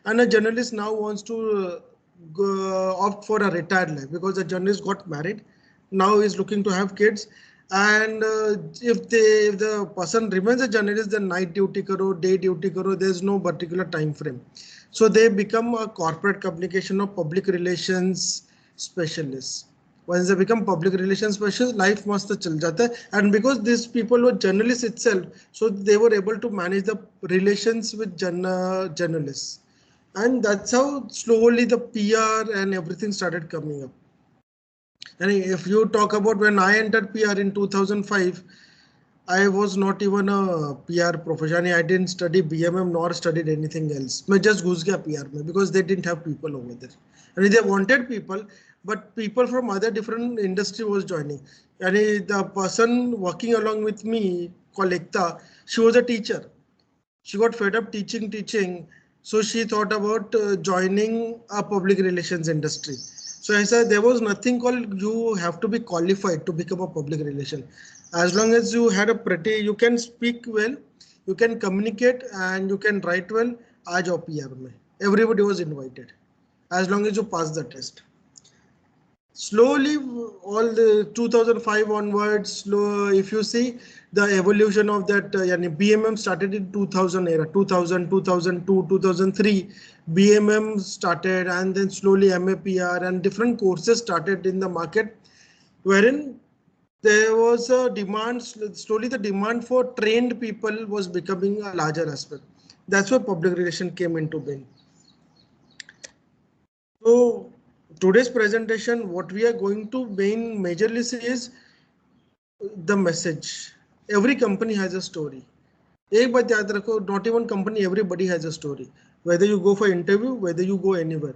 and a journalist now wants to opt for a retired life because the journalist got married, now is looking to have kids, and if the person remains a journalist, then night duty karo, day duty karo, there is no particular time frame. So they become a corporate communication or public relations specialist. Once they become public relations specialist, life must chal jata hai. And because these people were journalists itself, so they were able to manage the relations with journalists, and that's how slowly the PR and everything started coming up. And if you talk about when I entered PR in 2005, I was not even a PR professional. I didn't study BMM nor studied anything else. I just घुस गया PR में because they didn't have people over there. And they wanted people, but people from other different industry was joining. And the person working along with me, called Ekta, she was a teacher. She got fed up teaching. So she thought about joining a public relations industry. So I said there was nothing called you have to be qualified to become a public relation. As long as you had a pretty, you can speak well, you can communicate and you can write well. आज आओ PR में. Everybody was invited. As long as you pass the test. Slowly, all the 2005 onwards, if you see the evolution of that, BMM started in 2000 era, 2000, 2002, 2003, BMM started, and then slowly MAPR and different courses started in the market, wherein there was a demand, slowly the demand for trained people was becoming a larger aspect. That's where public relation came into being. So today's presentation, what we are going to majorly see is the message. Every company has a story. एक बात याद रखो, not even company, everybody has a story. Whether you go for interview, whether you go anywhere,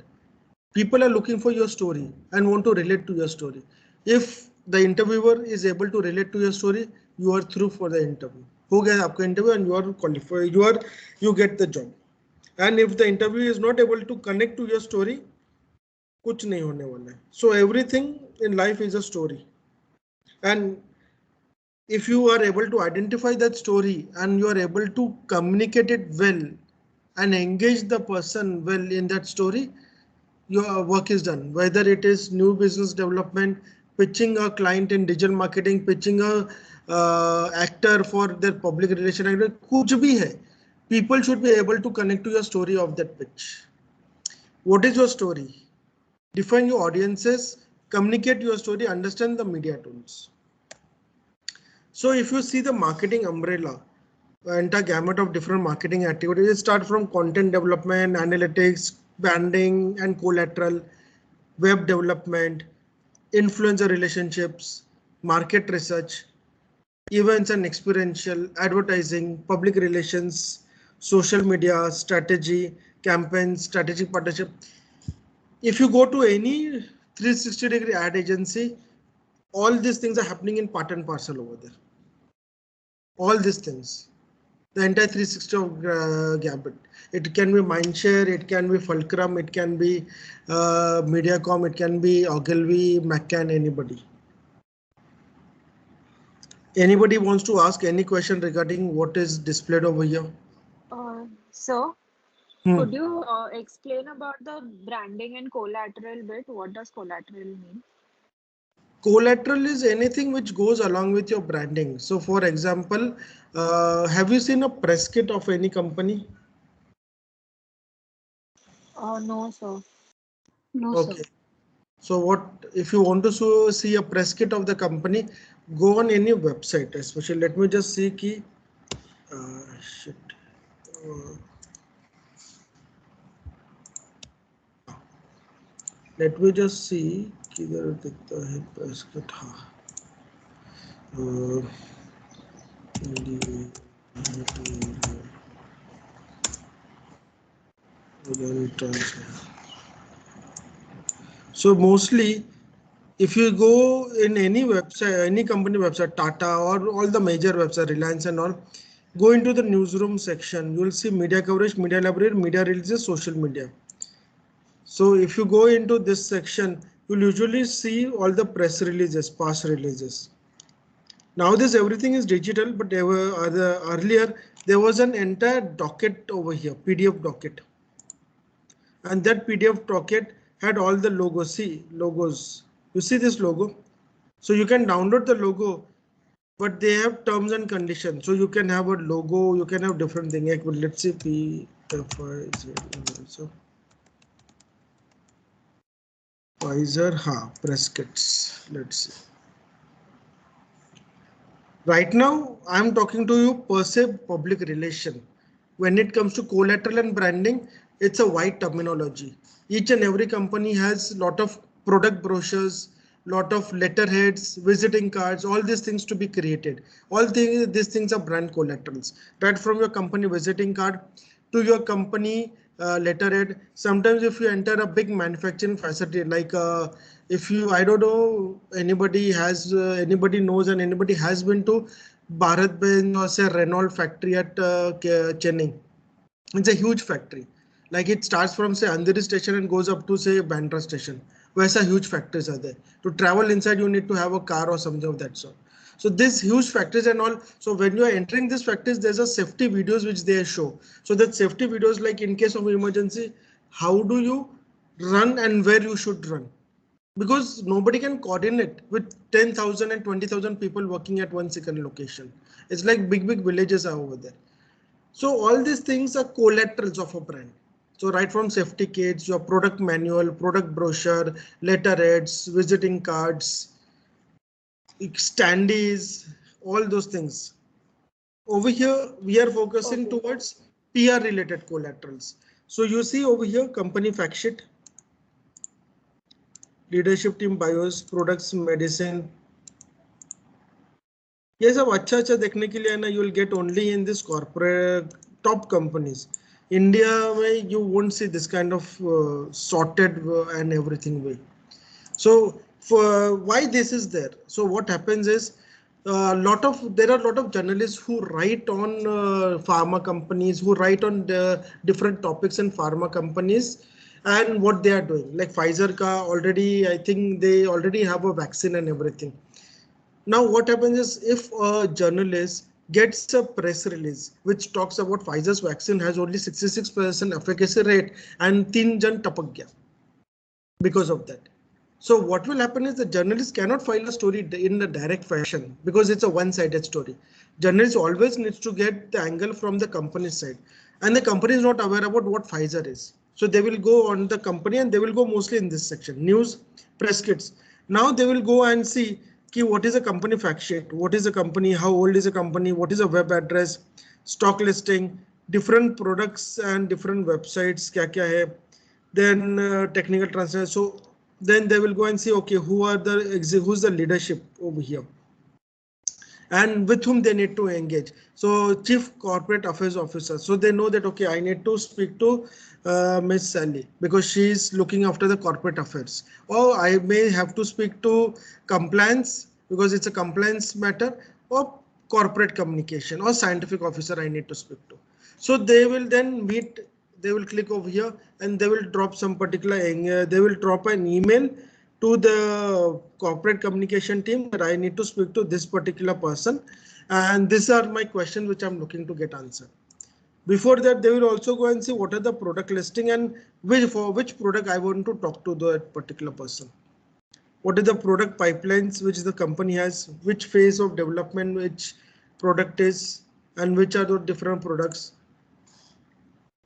people are looking for your story and want to relate to your story. If the interviewer is able to relate to your story, you are through for the interview. हो गया आपका interview and you are qualified. You get the job. And if the interview is not able to connect to your story, कुछ नहीं होने वाला है. So everything in life is a story, and if you are able to identify that story and you are able to communicate it well and engage the person well in that story, your work is done. Whether it is new business development, pitching a client in digital marketing, pitching a actor for their public relation actor, कुछ भी है, people should be able to connect to your story of that pitch. What is your story? Define your audiences, communicate your story, understand the media tools. So if you see the marketing umbrella, entire gamut of different marketing activities, start from content development, analytics, branding and collateral, web development, influencer relationships, market research, events and experiential, advertising, public relations, social media, strategy, campaigns, strategic partnership. If you go to any 360-degree ad agency, all these things are happening in part and parcel over there. All these things, the entire 360 of Gambit. It can be Mindshare, it can be Fulcrum, it can be Mediacom, it can be Ogilvy, McCann, anybody. Anybody wants to ask any question regarding what is displayed over here? Sir, could you explain about the branding and collateral bit? What does collateral mean? Collateral is anything which goes along with your branding. So for example, have you seen a press kit of any company? No, sir. No, Okay. sir. So what if you want to see a press kit of the company, go on any website, especially let me just see ki shit. Let me just see किधर दिखता है press kit. हाँ. So mostly, if you go in any website, any company website, Tata or all the major websites, Reliance and all, go into the newsroom section. You will see media coverage, media library, media releases, social media. So if you go into this section, you'll usually see all the press releases, past releases. Nowadays everything is digital, but earlier there was an entire docket over here, PDF docket. and that PDF docket had all the logos. See logos. You see this logo? So you can download the logo, but they have terms and conditions. So you can have a logo, you can have different things. Like, let's say so Pfizer, press kits. Let's see. Right now, I'm talking to you per se public relation. When it comes to collateral and branding, it's a wide terminology. Each and every company has lot of product brochures, lot of letterheads, visiting cards, all these things to be created. These things are brand collaterals. Right from your company visiting card to your company letterhead. Sometimes if you enter a big manufacturing facility, like if you, I don't know, anybody knows and anybody has been to Bharat Benz or say Renault factory at Chennai. It's a huge factory. Like it starts from say Andheri station and goes up to say Bandra station. Where some huge factories are there. To travel inside, you need to have a car or something of that sort. So these huge factories and all. So when you are entering these factories, there's a safety videos which they show. So that safety videos, like in case of emergency, how do you run and where you should run? Because nobody can coordinate with 10,000 and 20,000 people working at one second location. It's like big villages are over there. So all these things are collaterals of a brand. So right from safety kits, your product manual, product brochure, letterheads, visiting cards, standees, all those things. Over here, we are focusing Okay. towards PR related collaterals. So you see over here, company fact sheet, leadership team bios, products, medicine. ये सब अच्छा अच्छा देखने के लिए है ना, you will get only in this corporate top companies. India में you won't see this kind of sorted and everything way. So for why this is there? So what happens is there are a lot of journalists who write on pharma companies, who write on the different topics in pharma companies and what they are doing. Like Pfizer ka already, I think they already have a vaccine and everything. Now what happens is if a journalist gets a press release which talks about Pfizer's vaccine has only 66% efficacy rate and 3 jan tapak gaya because of that. So what will happen is the journalist cannot file a story in a direct fashion because it's a one-sided story. Journalist always needs to get the angle from the company side, and the company is not aware about what Pfizer is. So they will go on the company and they will go mostly in this section, news, press kits. Now they will go and see what is a company fact sheet, what is a company, how old is a company, what is a web address, stock listing, different products and different websites, kya kya hai, then technical translation. So then they will go and see, okay, who's the leadership over here and with whom they need to engage. So chief corporate affairs officer. So they know that, okay, I need to speak to Miss Sally because she is looking after the corporate affairs, or I may have to speak to compliance because it's a compliance matter, or corporate communication or scientific officer I need to speak to. So they will then meet, they will click over here and they will drop some particular, they will drop an email to the corporate communication team that I need to speak to this particular person. And these are my questions which I'm looking to get answered. Before that, they will also go and see what are the product listing and for which product I want to talk to that particular person. What are the product pipelines which the company has, which phase of development which product is, and which are the different products.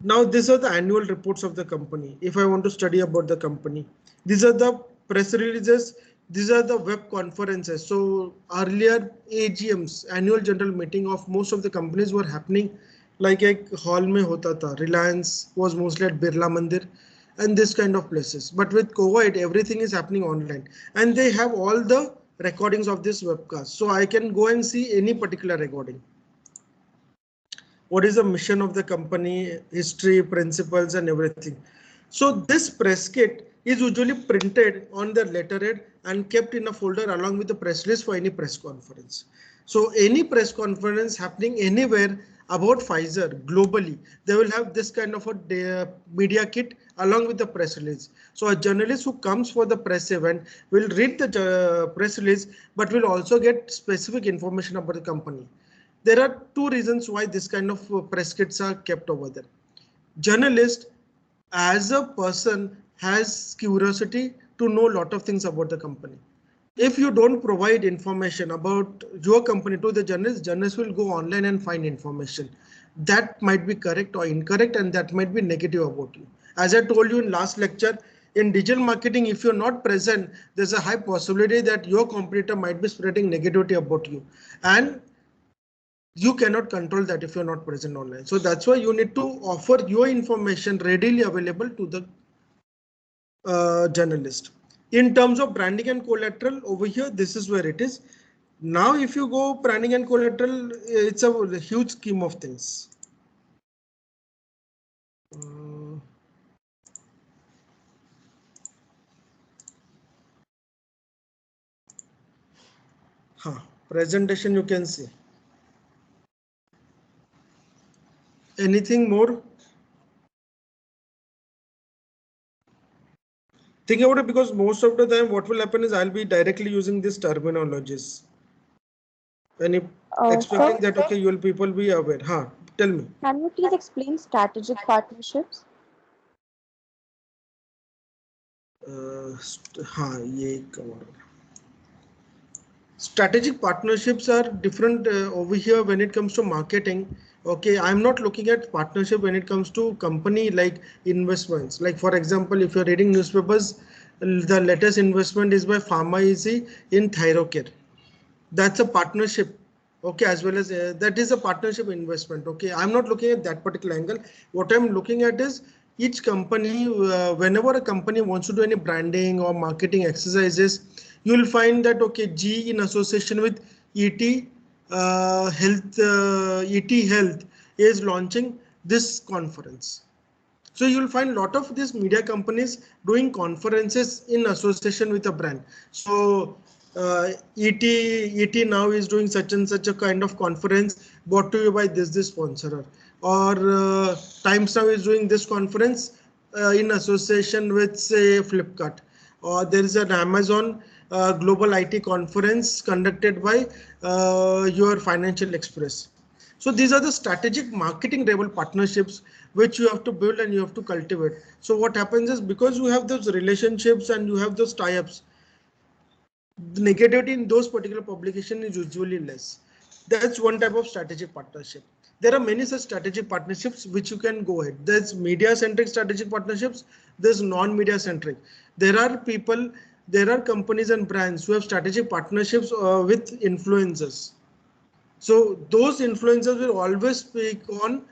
Now these are the annual reports of the company. If I want to study about the company, these are the press releases. These are the web conferences. So earlier AGMs, annual general meeting of most of the companies were happening like a hall mein hota tha. Reliance was mostly at Birla Mandir and this kind of places. But with COVID, everything is happening online and they have all the recordings of this webcast. So I can go and see any particular recording. What is the mission of the company, history, principles, and everything. So this press kit is usually printed on the letterhead and kept in a folder along with the press release for any press conference. So any press conference happening anywhere about Pfizer globally, they will have this kind of a media kit along with the press release. So a journalist who comes for the press event will read the press release, but will also get specific information about the company. There are two reasons why this kind of press kits are kept over there. Journalists as a person has curiosity to know a lot of things about the company. If you don't provide information about your company to the journalists will go online and find information that might be correct or incorrect, and that might be negative about you. As I told you in last lecture, in digital marketing, if you're not present, there's a high possibility that your competitor might be spreading negativity about you, and you cannot control that if you're not present online. So that's why you need to offer your information readily available to the journalist. In terms of branding and collateral, over here, this is where it is. Now, if you go branding and collateral, it's a huge scheme of things. Presentation you can see. Anything more? Think about it, because most of the time what will happen is I'll be directly using these terminologies. And expecting Sir, that, okay, you will people be aware. Tell me. can you please explain strategic partnerships? ये cover. Strategic partnerships are different over here when it comes to marketing. Okay, I'm not looking at partnership when it comes to company like investments. Like for example, if you're reading newspapers, the latest investment is by Pharma Easy in Thyrocare. That's a partnership. Okay, as well as that is a partnership investment. Okay, I'm not looking at that particular angle. What I'm looking at is each company, whenever a company wants to do any branding or marketing exercises, you will find that, okay, G in association with ET Health is launching this conference. So you'll find a lot of these media companies doing conferences in association with a brand. So ET now is doing such and such a kind of conference brought to you by this sponsorer, or Times Now is doing this conference in association with, say, Flipkart, or there is an Amazon global IT conference conducted by your Financial Express. So these are the strategic marketing level partnerships which you have to build and you have to cultivate. So what happens is, because you have those relationships and you have those tie-ups, the negativity in those particular publication is usually less. That's one type of strategic partnership. There are many such strategic partnerships which you can go ahead. There's media centric strategic partnerships. There's non-media centric. There are people, there are companies and brands who have strategic partnerships with influencers. So those influencers will always speak on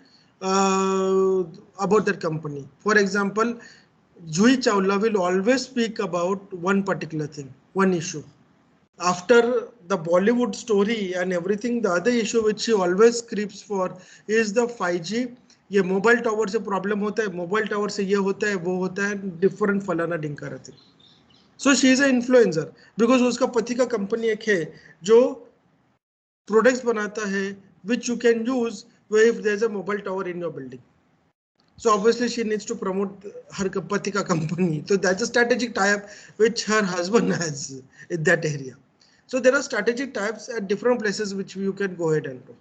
about their company. For example, Juhi Chawla will always speak about one particular thing, one issue. After the Bollywood story and everything, the other issue which she always creeps for is the 5G. ये mobile tower से problem होता है, mobile tower से ये होता है, वो होता है, डिफरेंट फलाना डिंका रहती. So she is a influencer because उसका पति का कंपनी एक है जो प्रोडक्ट्स बनाता है which you can use if there's a mobile tower in your building. So obviously she needs to promote her pati ka company. So that's a strategic tie-up which her husband has in that area. So there are strategic types at different places which you can go ahead and do.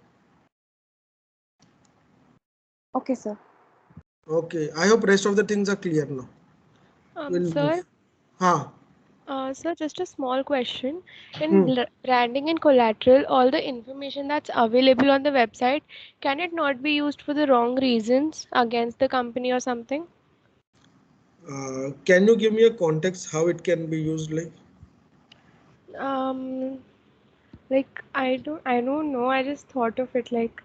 Okay, sir. Okay, I hope rest of the things are clear now. We'll Sir, move. sir, just a small question. In branding and collateral, all the information that's available on the website, can it not be used for the wrong reasons against the company or something? Can you give me a context how it can be used, like? Like I don't know. I just thought of it like,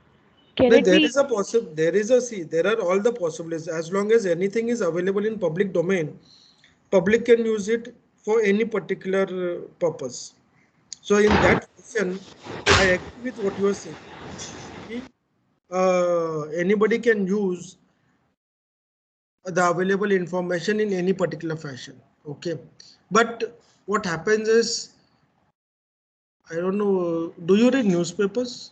can No, it be? there are all the possibilities. As long as anything is available in public domain, public can use it for any particular purpose. So in that question, I agree with what you are saying. Anybody can use the available information in any particular fashion. Okay, but what happens is, I don't know. Do you read newspapers?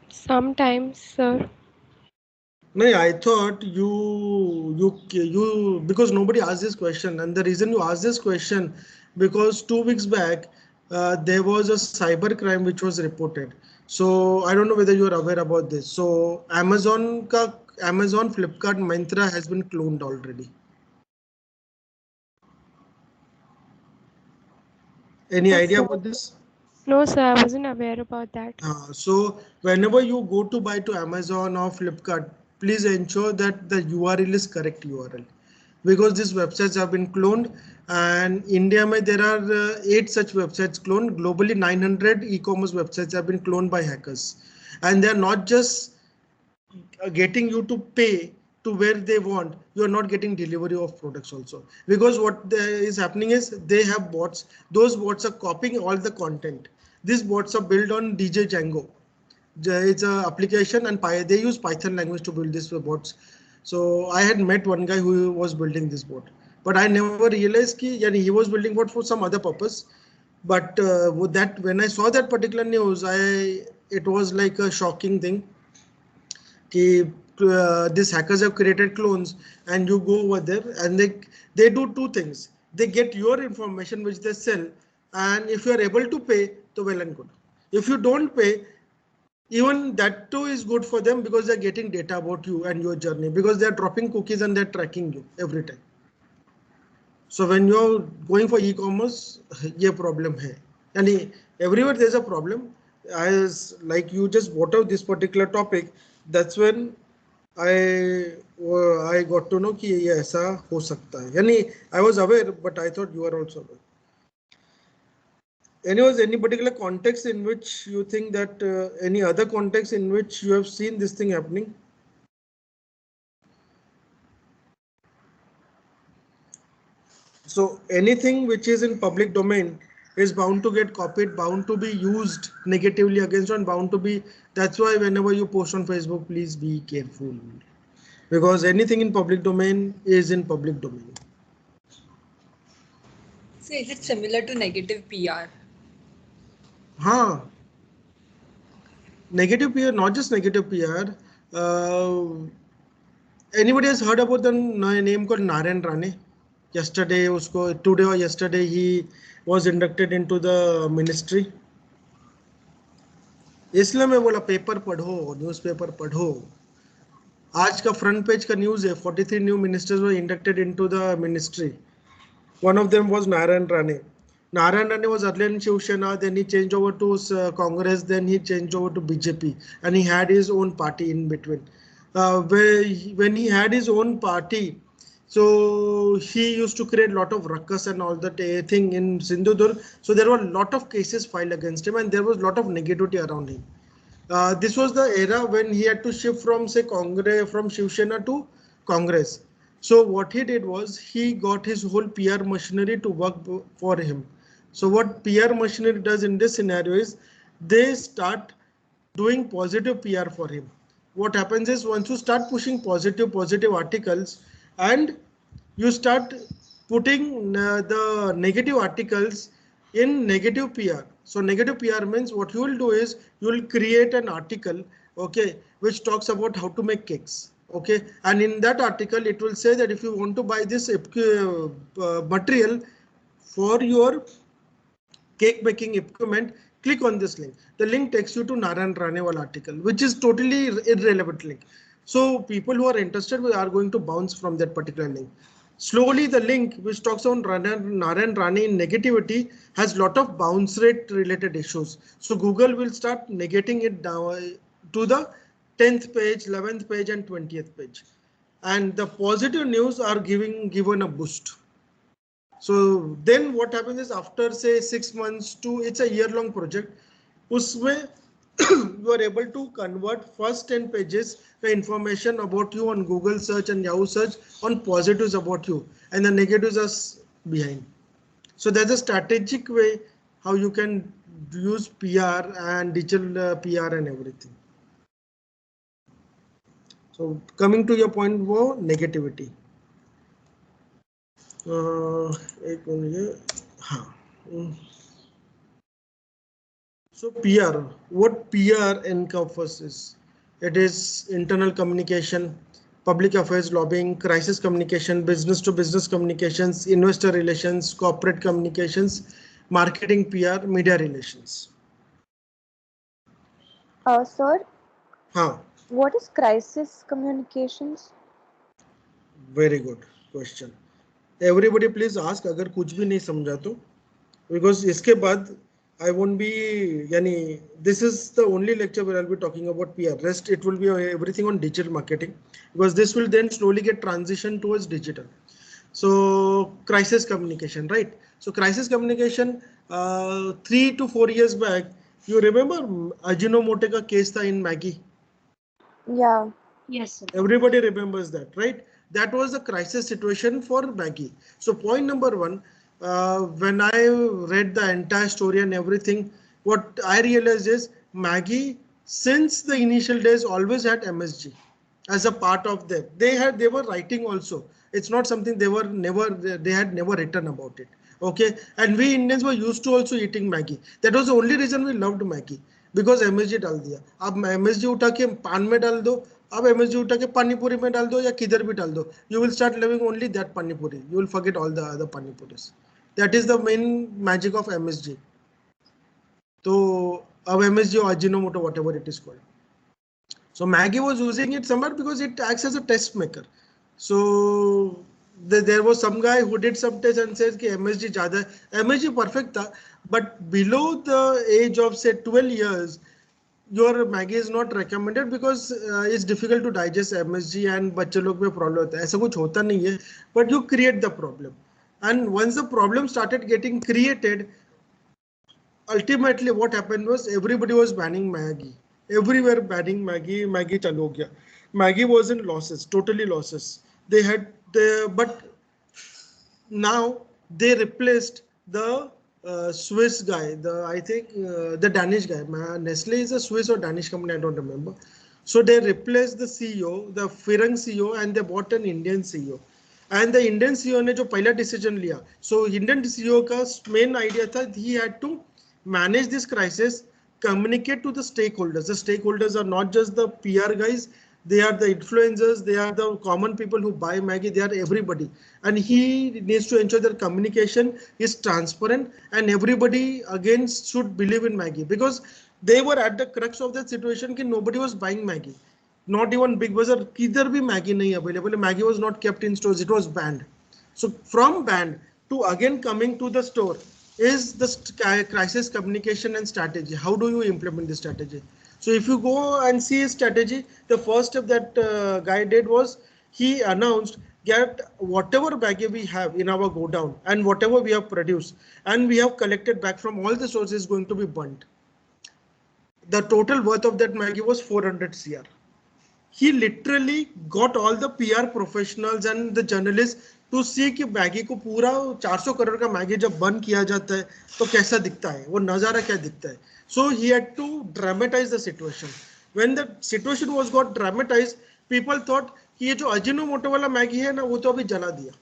Sometimes, sir. No, I thought you because nobody asked this question, and the reason you asked this question because 2 weeks back there was a cyber crime which was reported. So I don't know whether you are aware about this. So Amazon, Flipkart, Myntra has been cloned already. Any Yes, idea sir. about this? No, sir, I wasn't aware about that. So whenever you go to buy to Amazon or Flipkart, please ensure that the URL is correct URL, because these websites have been cloned, and India mein there are 8 such websites cloned. Globally 900 e-commerce websites have been cloned by hackers, and they are not just getting you to pay to where they want. You are not getting delivery of products also, because what is happening is they have bots. Those bots are copying all the content. These bots are built on DJ Django. It's a application, and they use Python language to build these bots. So I had met one guy who was building this bot, but I never realized he was building bot for some other purpose. But with that, when I saw that particular news, it was like a shocking thing. These hackers have created clones, and you go over there and they do two things. They get your information which they sell, and if you are able to pay, so well and good. If you don't pay, even that too is good for them, because they're getting data about you and your journey, because they're dropping cookies and they're tracking you every time. So when you're going for e-commerce, ये problem है. And everywhere there's a problem. As like you just brought out this particular topic, that's when I got to know कि ये ऐसा हो सकता है. यानी I was aware, but I thought you are also aware. Anyways, any particular context in which you think that any other context in which you have seen this thing happening? So anything which is in public domain is bound to get copied, bound to be used negatively against one, bound to be. That's why whenever you post on Facebook, please be careful, because anything in public domain is in public domain. So is it similar to negative PR? Negative PR, not just negative PR. Anybody has heard about the name called Narayan Rane? Today or yesterday, he was inducted into the ministry. इसलिए मैं बोला paper पढ़ो, newspaper पढ़ो. आज का front page का news है, 43 new ministers were inducted into the ministry. One of them was Narayan Rane. Narayan Rane was earlier in Shiv Sena, then he changed over to Congress, then he changed over to BJP, and he had his own party in between. When he had his own party, so he used to create a lot of ruckus and all that thing in Sindhudurg. So there were a lot of cases filed against him, and there was a lot of negativity around him. This was the era when he had to shift from, say, Congress, from Shiv Sena to Congress. So what he did was he got his whole PR machinery to work for him. So what PR machinery does in this scenario is they start doing positive PR for him. What happens is once you start pushing positive articles, and you start putting the negative articles in negative PR. So negative PR means what you will do is you will create an article, okay, which talks about how to make cakes. Okay, and in that article it will say that if you want to buy this material for your cake making equipment, click on this link. The link takes you to Narayan Ranewal article, which is totally irrelevant link. So people who are interested are going to bounce from that particular link. Slowly the link which talks on Narayan Rane in negativity has lot of bounce rate related issues. So Google will start negating it down to the 10th page, 11th page and 20th page. And the positive news are given a boost. So then what happens is after say 6 months to it's a year-long project, usme you are able to convert first 10 pages the information about you on Google search and Yahoo search on positives about you, and the negatives are behind. So there's a strategic way how you can use PR and digital PR and everything. So coming to your point for negativity. So PR, what PR encompasses? It is internal communication, public affairs lobbying, crisis communication, business to business communications, investor relations, corporate communications, marketing PR, media relations. Sir, हाँ, what is crisis communications? very good question. Everybody please ask अगर कुछ भी नहीं समझा तो, because इसके बाद I won't be, yani, this is the only lecture where I'll be talking about PR. Rest it will be everything on digital marketing, because this will then slowly get transition towards digital. So crisis communication, right? So crisis communication, 3 to 4 years back, you remember Ajinomoto ka case tha in Maggie? Yeah. Yes, sir. Everybody remembers that, right? That was a crisis situation for Maggie. So point number one, when I read the entire story and everything, what I realized is Maggie, since the initial days, always had MSG as a part of them. They were writing also. It's not something they had never written about it. Okay, and we Indians were used to also eating Maggie. That was the only reason we loved Maggie, because MSG डाल दिया. अब MSG उठा के पान में डाल दो, अब MSG उठा के पानी पूरी में डाल दो या किधर भी डाल दो. You will start loving only that pani puri. You will forget all the other pani puris. That is the main magic of MSG. So अब MSG or Ajinomoto, whatever it is called. So Maggie was using it somewhere because it acts as a test maker. So there was some guy who did some test and says कि MSG ज़्यादा, MSG perfect था, but below the age of say 12 years, your Maggie is not recommended because it's difficult to digest MSG and बच्चे लोग में problem होता है. ऐसा कुछ होता नहीं है, but you create the problem. And once the problem started getting created, ultimately what happened was everybody was banning Maggie. Everywhere banning Maggie. Maggie chalu ho gaya. Maggie was in losses, totally losses. But now they replaced the Swiss guy, I think the Danish guy. Nestle is a Swiss or Danish company, I don't remember. So they replaced the CEO, the Firang CEO, and they bought an Indian CEO. And the Indian CEO ने जो पहला decision लिया, so Indian CEO का main idea था, he had to manage this crisis, communicate to the stakeholders. The stakeholders are not just the PR guys, they are the influencers, they are the common people who buy Maggie, they are everybody. And he needs to ensure that communication is transparent and everybody again should believe in Maggie, because they were at the crux of that situation कि nobody was buying Maggie. Not even Big Bazaar, किधर भी Maggie नहीं available. Maggie was not kept in stores, it was banned. So from banned to again coming to the store is the crisis communication and strategy. How do you implement this strategy? So if you go and see his strategy, the first step that guy did was he announced that whatever baggage we have in our go down and whatever we have produced and we have collected back from all the sources is going to be burnt. The total worth of that Maggie was 400 CR. He literally got all the PR professionals and the journalists to see कि Maggi को पूरा 400 करोड़ का Maggi जब बंद किया जाता है तो कैसा दिखता है, वो नज़ारा क्या दिखता है. So he had to dramatize the situation. When the situation was got dramatized, people thought कि ये जो अजिनोमोटो वाला मैगी है ना, वो तो अभी जला दिया,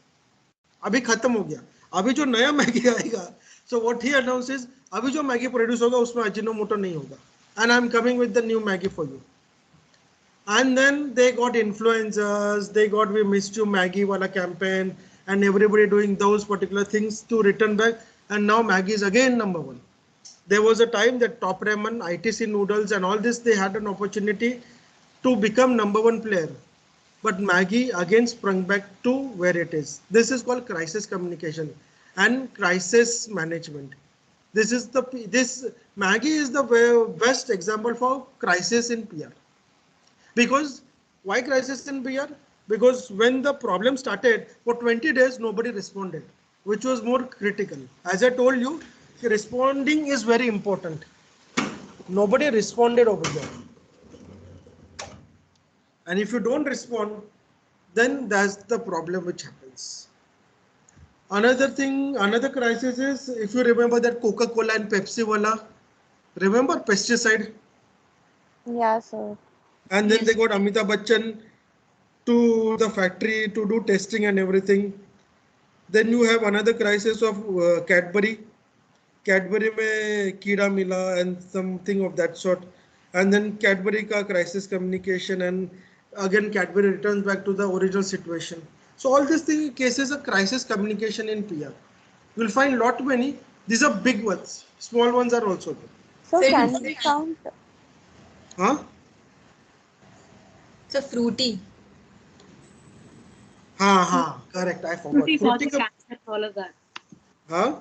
अभी खत्म हो गया, अभी जो नया मैगी आएगा. So what he announces, अभी जो मैगी प्रोड्यूस होगा उसमें अजिनोमोटो नहीं होगा, and I'm coming with the new Maggie for you. And then they got influencers, they got We Missed You Maggie wala campaign, and everybody doing those particular things to return back. And now Maggie is again number one. There was a time that Top Ramen, ITC Noodles and all this, they had an opportunity to become number one player. But Maggie again sprung back to where it is. This is called crisis communication and crisis management. This Maggie is the best example for crisis in PR. Because why crisis in PR? Because when the problem started, for 20 days, nobody responded, which was more critical. As I told you, responding is very important. Nobody responded over there. And if you don't respond, then that's the problem which happens. Another thing, another crisis is, if you remember that Coca-Cola and Pepsi wala, remember pesticide? Yeah, sir. And then they got Amitabh Bachchan to the factory to do testing and everything. Then you have another crisis of Cadbury. Cadbury में कीड़ा मिला and something of that sort. And then Cadbury का crisis communication, and again Cadbury returns back to the original situation. So all these cases of crisis communication in PR. You will find lot many. These are big ones. Small ones are also there. So Sir, can we count? Huh? It's a fruity. Correct. I forgot. Fruity Fruity causes का, cancer and all of that. huh?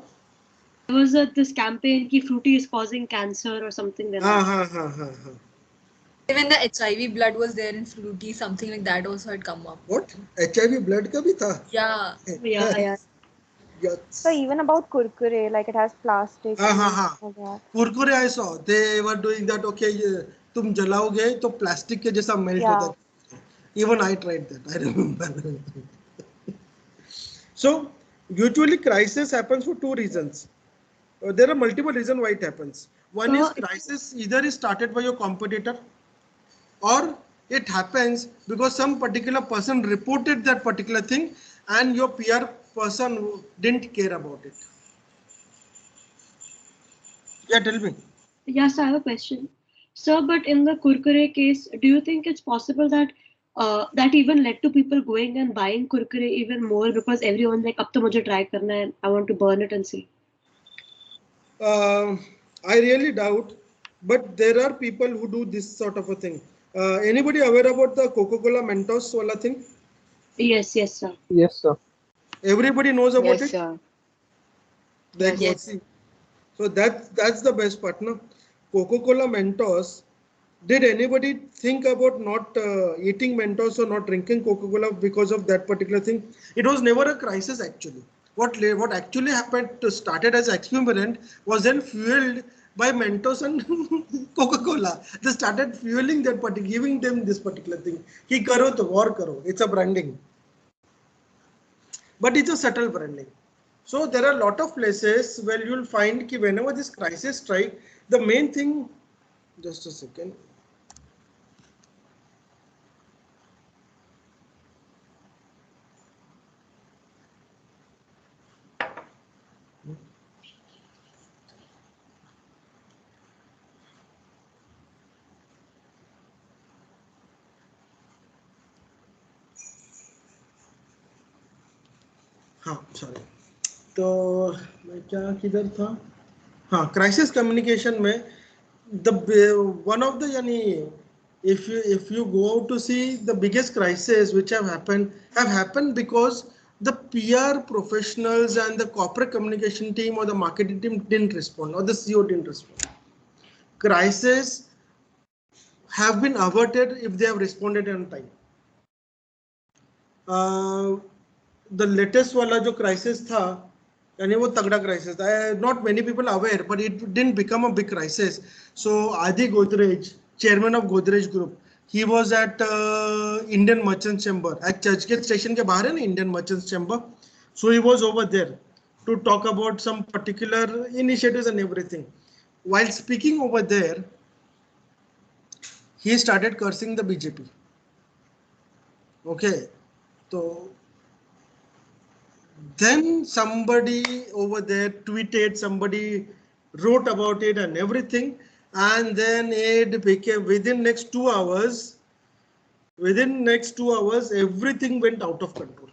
There was this campaign कि fruity is causing cancer or something like that. Even the HIV blood was there in fruity, something like that also had come up. What? HIV blood का भी था? Yeah. Yeah. Yeah. Yes. So even about Kurkure, like it has plastic. Like that. Kurkure I saw. They were doing that. Okay, तुम जलाओगे तो plastic के जैसा melt Yeah. होता है. Even I tried that. I remember. So usually crisis happens for two reasons. There are multiple reasons why it happens. One is crisis either is started by your competitor, or it happens because some particular person reported that particular thing and your peer person didn't care about it. Yeah, tell me. Yes, I have a question. Sir, but in the Kurkure case, do you think it's possible that that even led to people going and buying Kurkure even more because everyone's like, अब तो मुझे try करना है, I want to burn it and see. I really doubt, but there are people who do this sort of a thing. Anybody aware about the Coca-Cola Mentos wala thing? Yes, yes, sir. Yes, sir. Everybody knows about Yes, it. sir. Like Yes. see. So that's the best part, no? Coca-Cola Mentos. Did anybody think about not eating Mentos or not drinking Coca-Cola because of that particular thing? It was never a crisis actually. What actually happened to started as experiment was then fueled by Mentos and Coca-Cola. They started fueling that particular, giving them this particular thing. Ki karo to war karo. It's a branding, but it's a subtle branding. So there are a lot of places where you will find ki whenever this crisis strike, the main thing. Just a second. हाँ sorry तो मैं क्या किधर था हाँ crisis communication में the one of the yani if you go out to see the biggest crisis which have happened because the PR professionals and the corporate communication team or the marketing team didn't respond or the CEO didn't respond. Crises have been averted if they have responded on time. The latest वाला जो crisis था यानी वो तगड़ा crisis था. Not many people are aware, but it didn't become a big crisis. So Adi Godrej, chairman of Godrej Group, he was at Indian Merchants Chamber at Churchgate Station के बाहर है ना Indian Merchants Chamber. So he was over there to talk about some particular initiatives and everything. While speaking over there, he started cursing the BJP. Okay, so then somebody over there tweeted, somebody wrote about it and everything, and then it became within next 2 hours. Within next 2 hours, everything went out of control.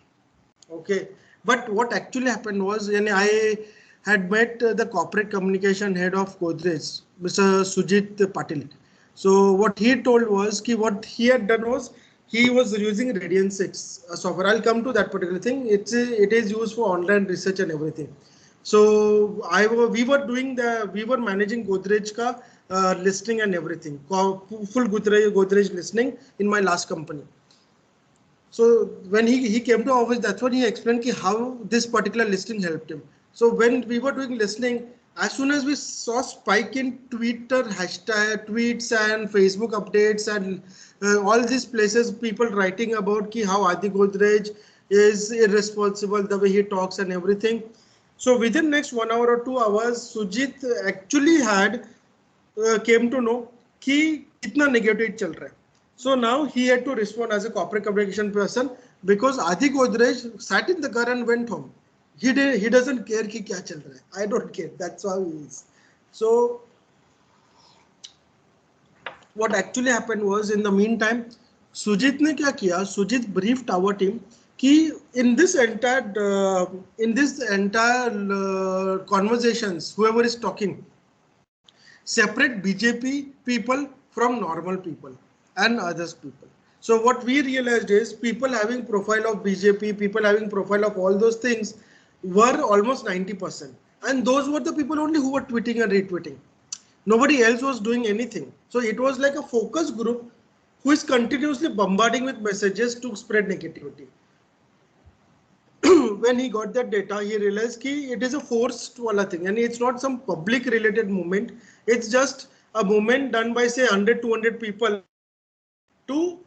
Okay, but what actually happened was, and I had met the corporate communication head of Godrej, Mr. Sujit Patil. So what he told was, what he had done was, he was using Radiant 6 software. I'll come to that particular thing. It is used for online research and everything. So we were managing Godrej ka listing and everything, full Godrej listening in my last company. So when he came to office, that's when he explained how this particular listing helped him. So when we were doing listening, as soon as we saw spike in Twitter hashtag tweets and Facebook updates and all these places, people writing about how Adi Godrej is irresponsible, the way he talks and everything. So within next 1 hour or 2 hours, Sujit actually had came to know कि कितना negative चल रहा है. So now he had to respond as a corporate communication person because Adi Godrej sat in the car and went home. He doesn't care कि क्या चल रहा है. I don't care. That's how he is. So what actually happened was, in the meantime, Sujit ने क्या किया? Sujit briefed our team कि in this entire conversations, whoever is talking, separate BJP people from normal people and others people. So what we realized is people having profile of BJP, people having profile of all those things were almost 90%. And those were the people only who were tweeting and retweeting. Nobody else was doing anything. So it was like a focus group who is continuously bombarding with messages to spread negativity. When he got that data, he realized that it is a forced wala thing and it's not some public related movement. It's just a movement done by say 100, 200 people to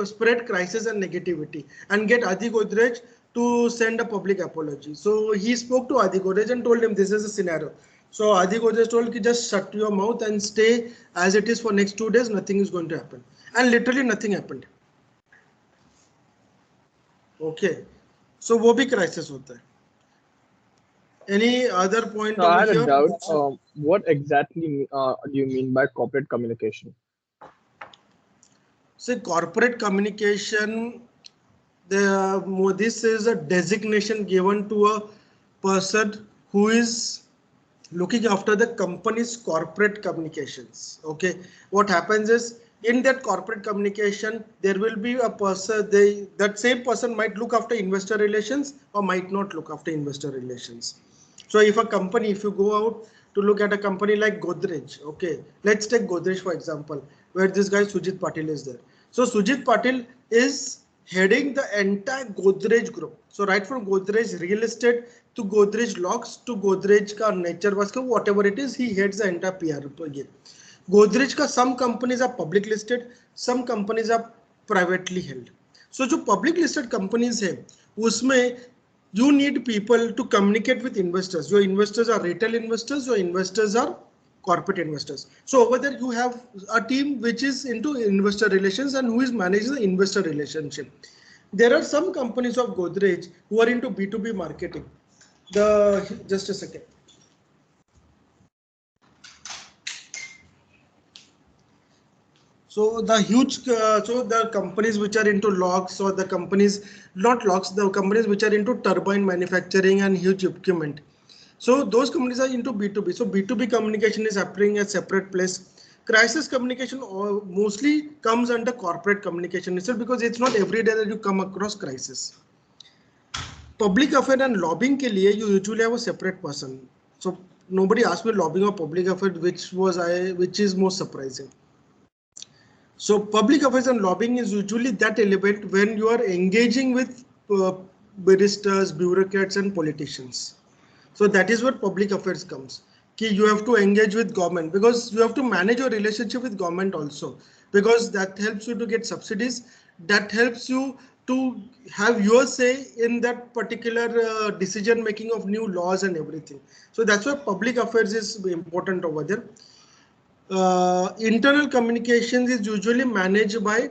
spread crisis and negativity and get Adi Godrej to send a public apology. So he spoke to Adi Godrej and told him this is a scenario. So Adi Godrej told ki just shut your mouth and stay as it is for next 2 days. Nothing is going to happen. And literally nothing happened. Okay. So वो भी crisis होता है. Any other point So I over had a here? doubt. What exactly do you mean by corporate communication? So corporate communication, this is a designation given to a person who is looking after the company's corporate communications. Okay, what happens is in that corporate communication, there will be a person, that same person might look after investor relations or might not look after investor relations. So if a company, if you go out to look at a company like Godrej, okay, let's take Godrej for example, where this guy Sujit Patil is there. So Sujit Patil is heading the entire Godrej group. So right from Godrej real estate to Godrej locks to Godrej ka nature was whatever it is, he heads the entire PR again. Godrej ka some companies are public listed, some companies are privately held. So जो public listed companies है, उसमें you need people to communicate with investors. Your investors are retail investors, your investors are corporate investors. So over there you have a team which is into investor relations and who is managing the investor relationship. There are some companies of Godrej who are into B2B marketing. Just a second. So the huge, so the companies which are into locks or the companies, not locks, the companies which are into turbine manufacturing and huge equipment. So those companies are into B2B. So B2B communication is happening at separate place. Crisis communication mostly comes under corporate communication itself because it's not every day that you come across crisis. Public affair and lobbying ke liye you usually have a separate person. So nobody asked me lobbying or public affair, which is most surprising. So public affairs and lobbying is usually that element when you are engaging with barristers, bureaucrats and politicians. So that is where public affairs comes. You have to engage with government because you have to manage your relationship with government also, because that helps you to get subsidies, that helps you to have your say in that particular decision making of new laws and everything. So that's why public affairs is important over there. Internal communications is usually managed by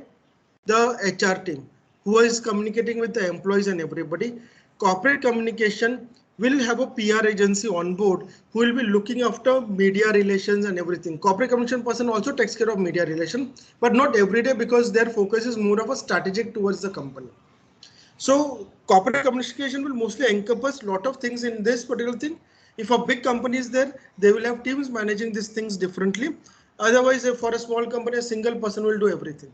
the HR team who is communicating with the employees and everybody. Corporate communication will have a PR agency on board who will be looking after media relations and everything. Corporate communication person also takes care of media relations, but not every day because their focus is more of a strategic towards the company. So corporate communication will mostly encompass a lot of things in this particular thing. If a big company is there, they will have teams managing these things differently. Otherwise, if for a small company, a single person will do everything.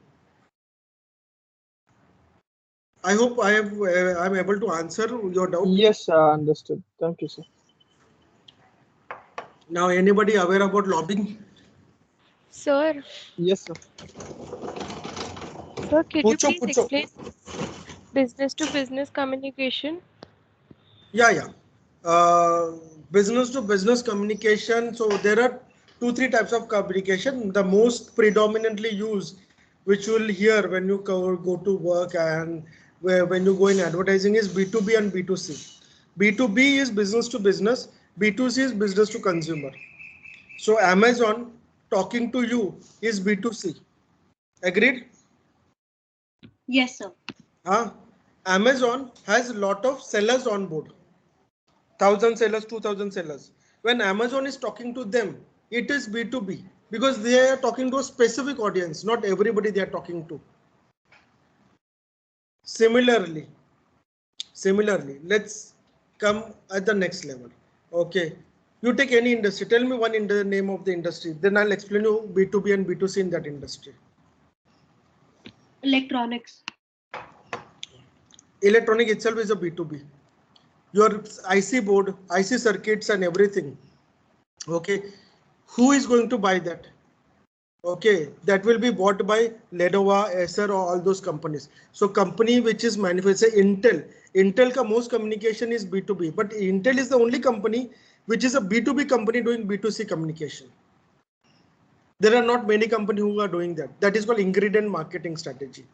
I hope I'm able to answer your doubt. Yes, understood. Thank you, sir. Now, anybody aware about lobbying? Sir. Yes, sir. Sir, could you please explain business to business communication? Yeah. Business to business communication. So there are 2-3 types of communication. The most predominantly used, which you will hear when you go to work and when you go in advertising, is B2B and B2C. B2B is business to business. B2C is business to consumer. So Amazon talking to you is B2C. Agreed? Yes, sir. Amazon has a lot of sellers on board. 1,000 sellers, 2,000 sellers. When Amazon is talking to them, it is B2B because they are talking to a specific audience, not everybody they are talking to. Similarly, let's come at the next level. Okay, You take any industry. Tell me one in the name of the industry. Then I'll explain you B2B and B2C in that industry. Electronics. Electronic itself is a B2B. Your IC board, IC circuits and everything. Okay. Who is going to buy that? Okay, that will be bought by Lenovo, Acer, or all those companies. So company which is manufacturing Intel. Intel ka most communication is B2B, but Intel is the only company which is a B2B company doing B2C communication. There are not many companies who are doing that. That is called ingredient marketing strategy.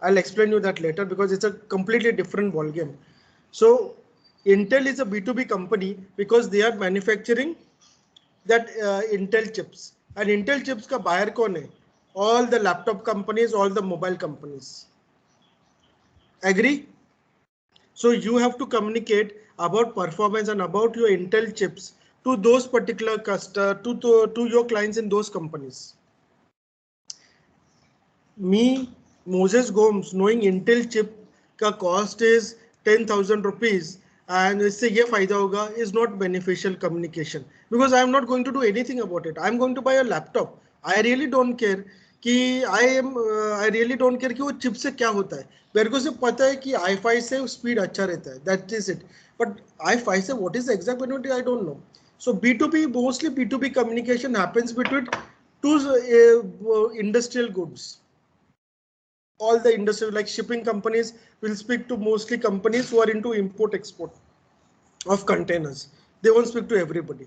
I'll explain you that later because it's a completely different ballgame. So Intel is a B2B company because they are manufacturing that Intel chips. And Intel chips ka buyer कौन है? All the laptop companies, all the mobile companies. Agree? So you have to communicate about performance and about your Intel chips to those particular customers, to your clients in those companies. Me, Moses Gomes, knowing Intel chip ka cost is 10,000 rupees and इससे ये फायदा होगा is not beneficial communication because I am not going to do anything about it. I am going to buy a laptop. I really don't care कि I really don't care कि वो chip से क्या होता है. मेरे को सिर्फ पता है कि i5 से स्पीड अच्छा रहता है. That is it. But i5 से what is the exact benefit I don't know. So B2B, mostly B2B communication happens between two industrial goods. All the industry like shipping companies will speak to mostly companies who are into import export of containers. They won't speak to everybody.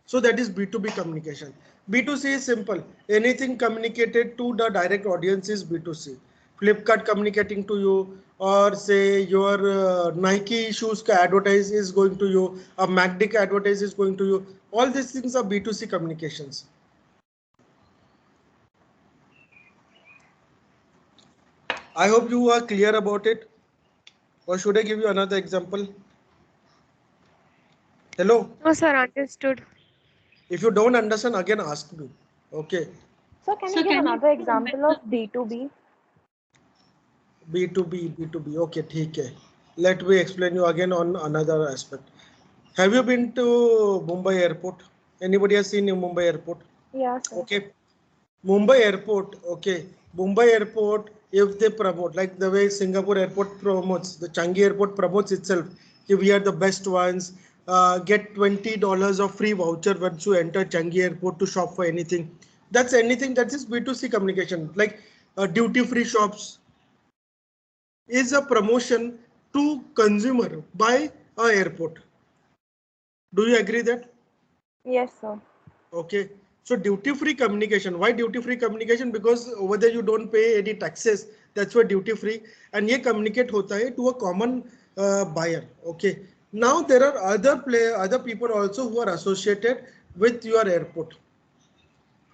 So that is B2B communication. B2C is simple. Anything communicated to the direct audience is B2C. Flipkart communicating to you, or say your Nike shoes ka advertise is going to you, a MacDick advertise is going to you. All these things are B2C communications. I hope you are clear about it. Or should I give you another example? Hello? No, sir, understood. If you don't understand, again ask me. Okay. So can you give another example of B2B? B2B. Okay, ठीक है. Let me explain you again on another aspect. Have you been to Mumbai airport? Anybody has seen Mumbai airport? Yeah, sir. Okay. Mumbai airport. Okay. Mumbai airport, if they promote, like the way Singapore airport promotes, the Changi airport promotes itself, if we are the best ones, get $20 of free voucher once you enter Changi airport to shop for anything. That's anything that is B2C communication, like duty free shops is a promotion to consumer by a airport. Do you agree that? Yes, sir. Okay. So duty free communication. Why duty free communication? Because over there you don't pay any taxes. That's why duty free. And ये communicate होता है to a common buyer. Okay. Now there are other people also who are associated with your airport.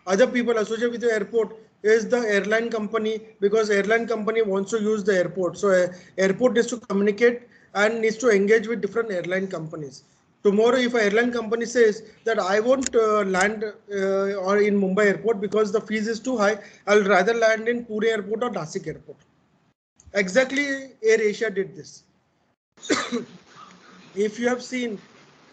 Other people associated with the airport is the airline company, because airline company wants to use the airport. So airport needs to communicate and needs to engage with different airline companies. Tomorrow, if an airline company says that I won't land or in Mumbai airport because the fees is too high, I'll rather land in Pune airport or Nasik airport. Exactly, Air Asia did this. If you have seen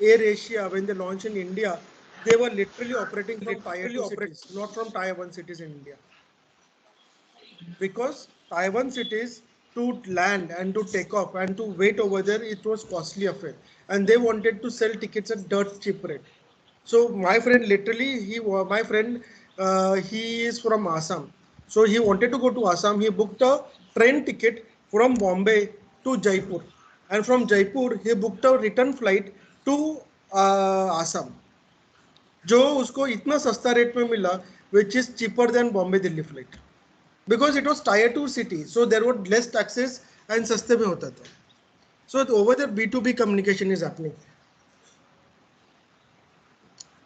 Air Asia when they launched in India, they were literally operating from tier 2 cities, not from tier 1 cities in India. Because tier 1 cities, to land and to take off and to wait over there, it was costly affair. And they wanted to sell tickets at dirt cheap rate. So my friend literally, he is from Assam. So he wanted to go to Assam. He booked a train ticket from Bombay to Jaipur. And from Jaipur, he booked a return flight to Assam. जो उसको इतना सस्ता rate में मिला, which is cheaper than Bombay Delhi flight, because it was tier 2 city, so there were less taxes and सस्ते में होता था. So over there B2B communication is happening.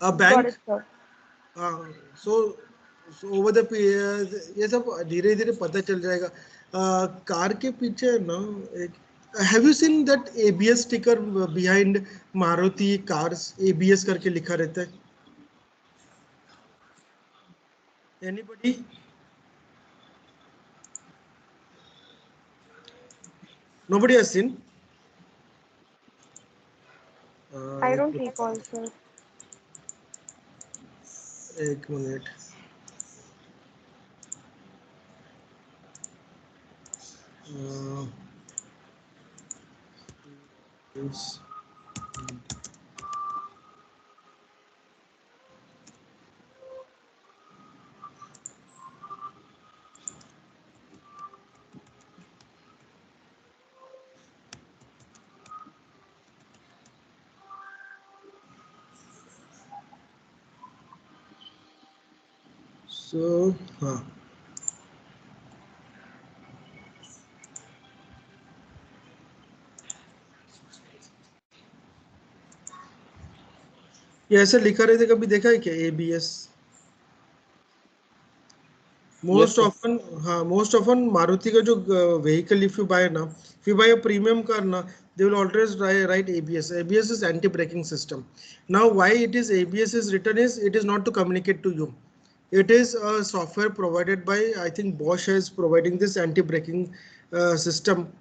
A bank. Got it, sir. So over the ये सब धीरे धीरे पता चल जाएगा. कार के पीछे ना एक, have you seen that ABS sticker behind Maruti cars? ABS करके लिखा रहता है. Anybody? Nobody has seen. I don't recall, sir. एक मिनट. Yes. So, ये ऐसे लिखा रहता है, कभी देखा है क्या ABS? Yes, Most sir. often, हाँ, most often Maruti का जो vehicle if you buy ना, if you buy a premium car ना, they will always write ABS. ABS is anti-braking system. Now, why it is ABS is written is it is not to communicate to you. It is a software provided by, I think Bosch is providing this anti-braking system,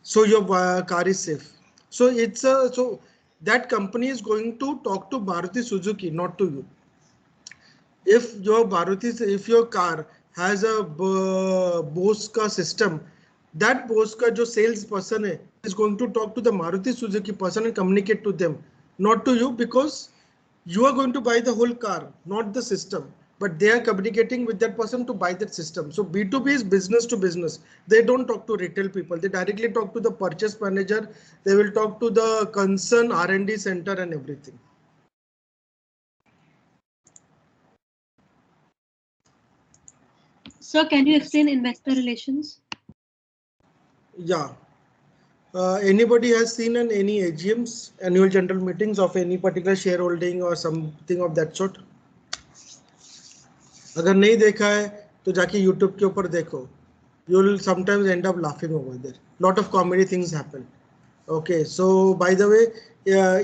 so your car is safe. So it's a so that company is going to talk to Maruti Suzuki, not to you. If your if your car has a Bose ka system, that Bose ka jo sales person hai, is going to talk to the Maruti Suzuki person and communicate to them, not to you, because you are going to buy the whole car, not the system. But they are communicating with that person to buy that system. So B2B is business to business. They don't talk to retail people. They directly talk to the purchase manager. They will talk to the concern R&D center and everything. Sir, can you explain investor relations? Yeah. Anybody has seen any AGMs, annual general meetings of any particular shareholding or something of that sort? अगर नहीं देखा है तो जाके YouTube के ऊपर देखो. You will sometimes end up laughing over there. Lot of comedy things happen. Okay, so by the way,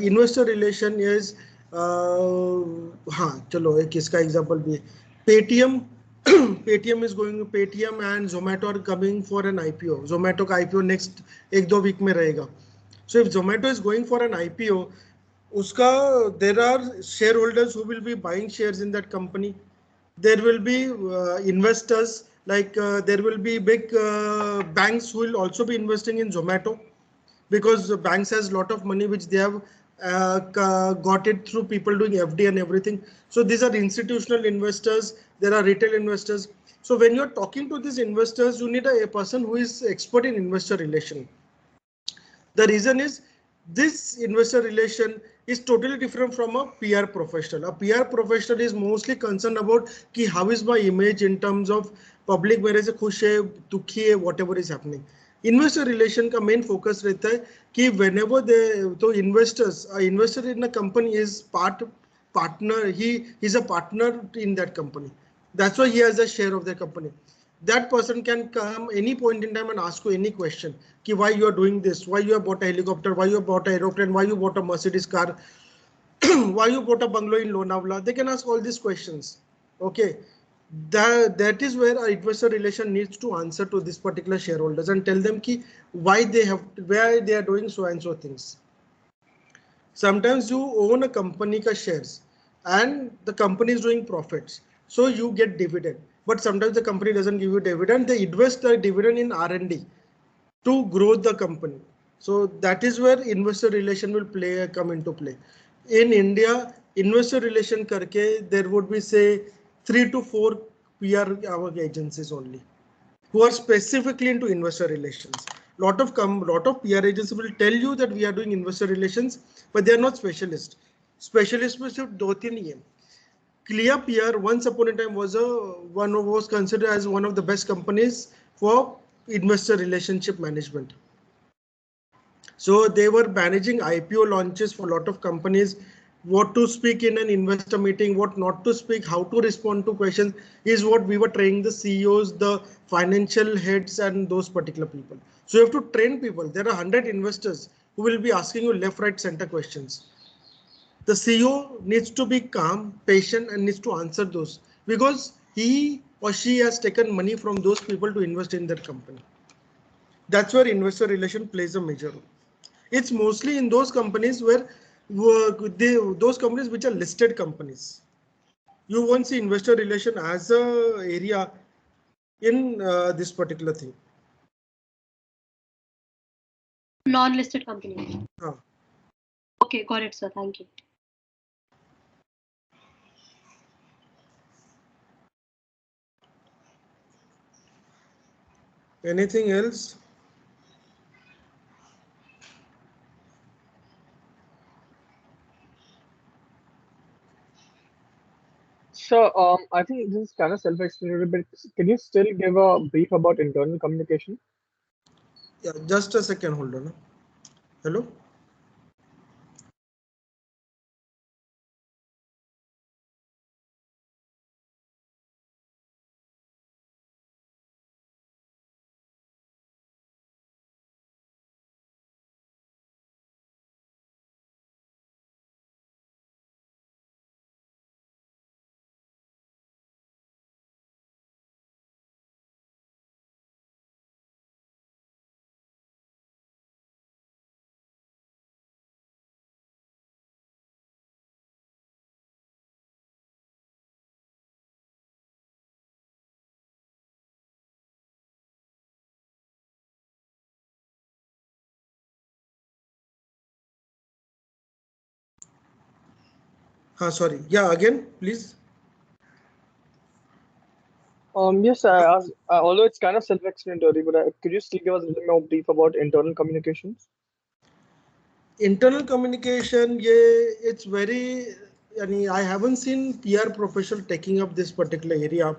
investor relation is हाँ चलो एक इसका example भी है. Paytm Paytm is going. Paytm and Zomato are coming for an IPO. Zomato का IPO next एक दो week में रहेगा. So if Zomato is going for an IPO, उसका there are shareholders who will be buying shares in that company. There will be investors, like there will be big banks who will also be investing in Zomato, because the banks has lot of money which they have got it through people doing FD and everything. So these are institutional investors, there are retail investors. So when you're talking to these investors, you need a person who is expert in investor relation. The reason is this investor relation is totally different from a PR professional. A PR professional is mostly concerned about ki how is my image in terms of public मेरे से खुश है, दुखी है, whatever is happening. Investor relation का main focus रहता है कि whenever तो investors, a investor in a company is partner, he is a partner in that company. That's why he has a share of the company. That person can come any point in time and ask you any question. Ki why you are doing this? Why you have bought a helicopter? Why you have bought an aeroplane? Why you bought a Mercedes car? Why you bought a bungalow in Lonavala? They can ask all these questions. Okay. That is where our investor relation needs to answer to this particular shareholders and tell them ki why they are doing so and so things. Sometimes you own a company ka shares and the company is doing profits, so you get dividend. But sometimes the company doesn't give you dividend. They invest the dividend in R&D to grow the company. So that is where investor relation will come into play. In India, investor relation karke, there would be say 3 to 4 PR agencies only who are specifically into investor relations. Lot of PR agencies will tell you that we are doing investor relations, but they are not specialists. Specialists में सिर्फ दो तीन ही हैं. Clear PR once upon a time was considered as one of the best companies for investor relationship management. So they were managing IPO launches for a lot of companies, what to speak in an investor meeting, what not to speak, how to respond to questions is what we were training the CEOs, the financial heads and those particular people. So you have to train people. There are 100 investors who will be asking you left, right, center questions. The CEO needs to be calm, patient and needs to answer those because he or she has taken money from those people to invest in their company. That's where investor relation plays a major role. It's mostly in those companies where those companies which are listed companies. You won't see investor relation as a area in this particular thing. Non-listed company. Huh. Okay, got it, sir. Thank you. Anything else? So, I think this is kind of self-explanatory, but can you still give a brief about internal communication? Yeah, just a second, hold on. Hello? Sorry. Yeah, again, please. Yes, although it's kind of self-explanatory, but could you still give us a little more brief about internal communications? Internal communication, yeah, it's very, I haven't seen PR professional taking up this particular area.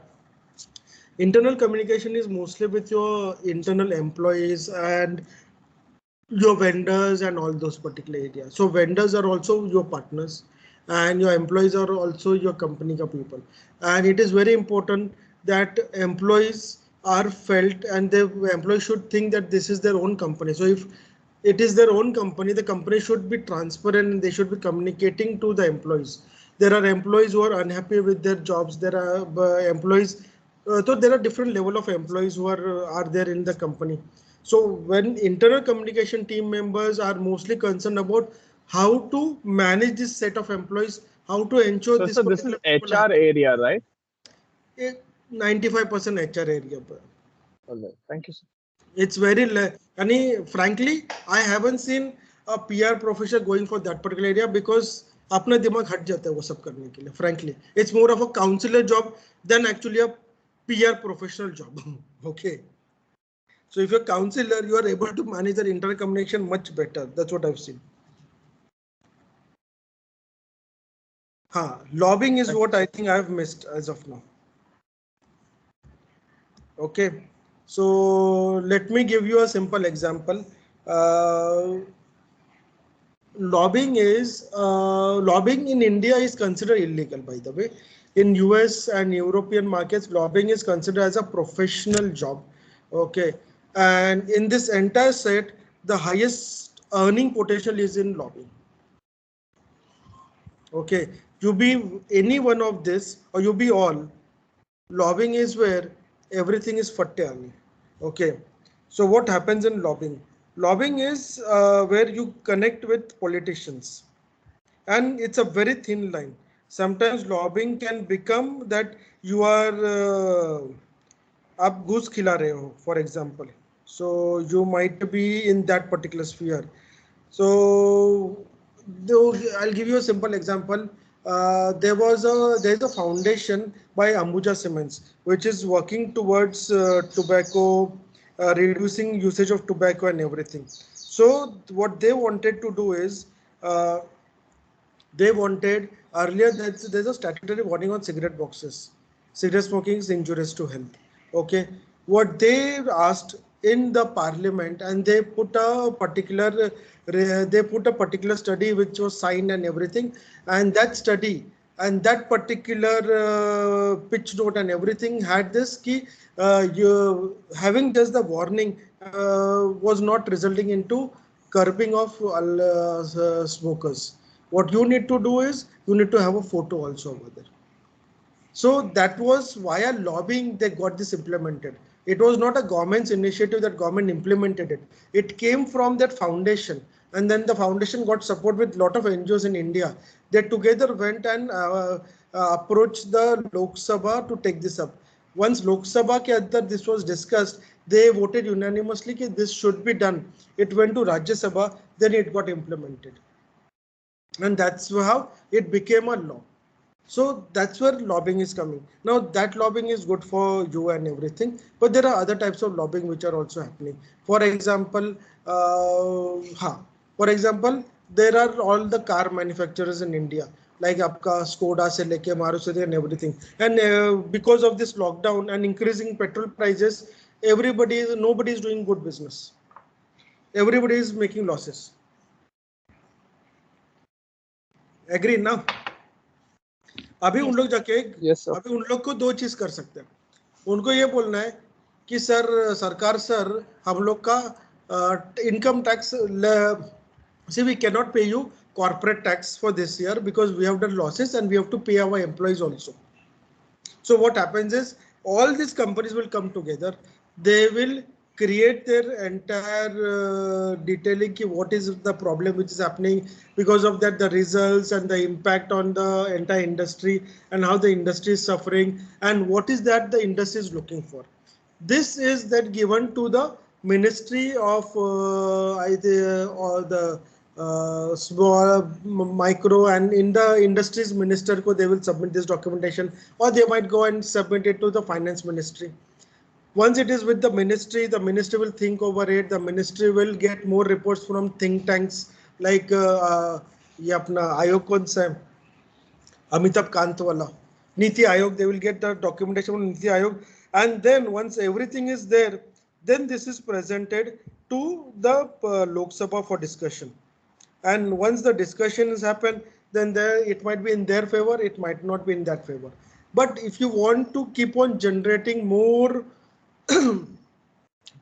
Internal communication is mostly with your internal employees and your vendors and all those particular areas. So vendors are also your partners and your employees are also your company people. And it is very important that employees are felt and the employees should think that this is their own company. So if it is their own company, the company should be transparent and they should be communicating to the employees. There are employees who are unhappy with their jobs. There are employees. So there are different level of employees who are there in the company. So when internal communication team members are mostly concerned about how to manage this set of employees, how to ensure this So this is particular people are HR area, right? 95% HR area. All right. Thank you, sir. It's very, frankly, I haven't seen a PR professor going for that particular area because अपना दिमाग हट जाता है वो सब करने के लिए. Frankly, it's more of a counselor job than actually a PR professional job. Okay. So if you're a counselor, you are able to manage that internal communication much better. That's what I've seen. Lobbying is what I think I've missed as of now. Okay. So let me give you a simple example. Lobbying in India is considered illegal, by the way. In US and European markets, lobbying is considered as a professional job. Okay. And in this entire set, the highest earning potential is in lobbying. Okay. You be any one of this or you be all. Lobbying is where everything is fatte. Okay. So what happens in lobbying? Lobbying is where you connect with politicians. And it's a very thin line. Sometimes lobbying can become that you are आप घूस खिला रहे हो, for example. So you might be in that particular sphere. So I'll give you a simple example. There's a foundation by Ambuja Cements which is working towards tobacco, reducing usage of tobacco and everything. So what they wanted to do is they wanted earlier that there's a statutory warning on cigarette boxes. Cigarette smoking is injurious to health. Okay, what they asked in the parliament, and they put a particular study which was signed and everything, and that study and that particular pitch note and everything had this key. You having just the warning was not resulting into curbing of smokers. What you need to do is you need to have a photo also over there. So that was via lobbying they got this implemented. It was not a government's initiative that government implemented it. It came from that foundation, and then the foundation got support with lot of NGOs in India. They together went and approached the Lok Sabha to take this up. Once Lok Sabha ke andar this was discussed, they voted unanimously that this should be done. It went to Rajya Sabha, then it got implemented. And that's how it became a law. So that's where lobbying is coming. Now that lobbying is good for you and everything, but there are other types of lobbying which are also happening. For example, there are all the car manufacturers in India, like Apka, Skoda, se leke Maruti and everything. And because of this lockdown and increasing petrol prices, nobody is doing good business. Everybody is making losses. Agree now? अभी उन लोग जाके अभी उन लोग को दो चीज कर सकते हैं. उनको ये बोलना है कि सरकार हम लोग का income tax see we cannot pay you corporate tax for this year because we have done losses and we have to pay our employees also. So what happens is all these companies will come together. They will create their entire detailing what is the problem which is happening, because of that the results and the impact on the entire industry and how the industry is suffering and what is that the industry is looking for. This is that given to the Ministry of small, micro, and in the industries minister they will submit this documentation, or they might go and submit it to the finance ministry. Once it is with the ministry will think over it. The ministry will get more reports from think tanks like ये अपना आयोग कौन सा है, Amitabh Kant wala, Niti Ayog. They will get the documentation from Niti Ayog, and then once everything is there, then this is presented to the Lok Sabha for discussion. And once the discussion has happened, then it might be in their favor, it might not be in that favor. But if you want to keep on generating more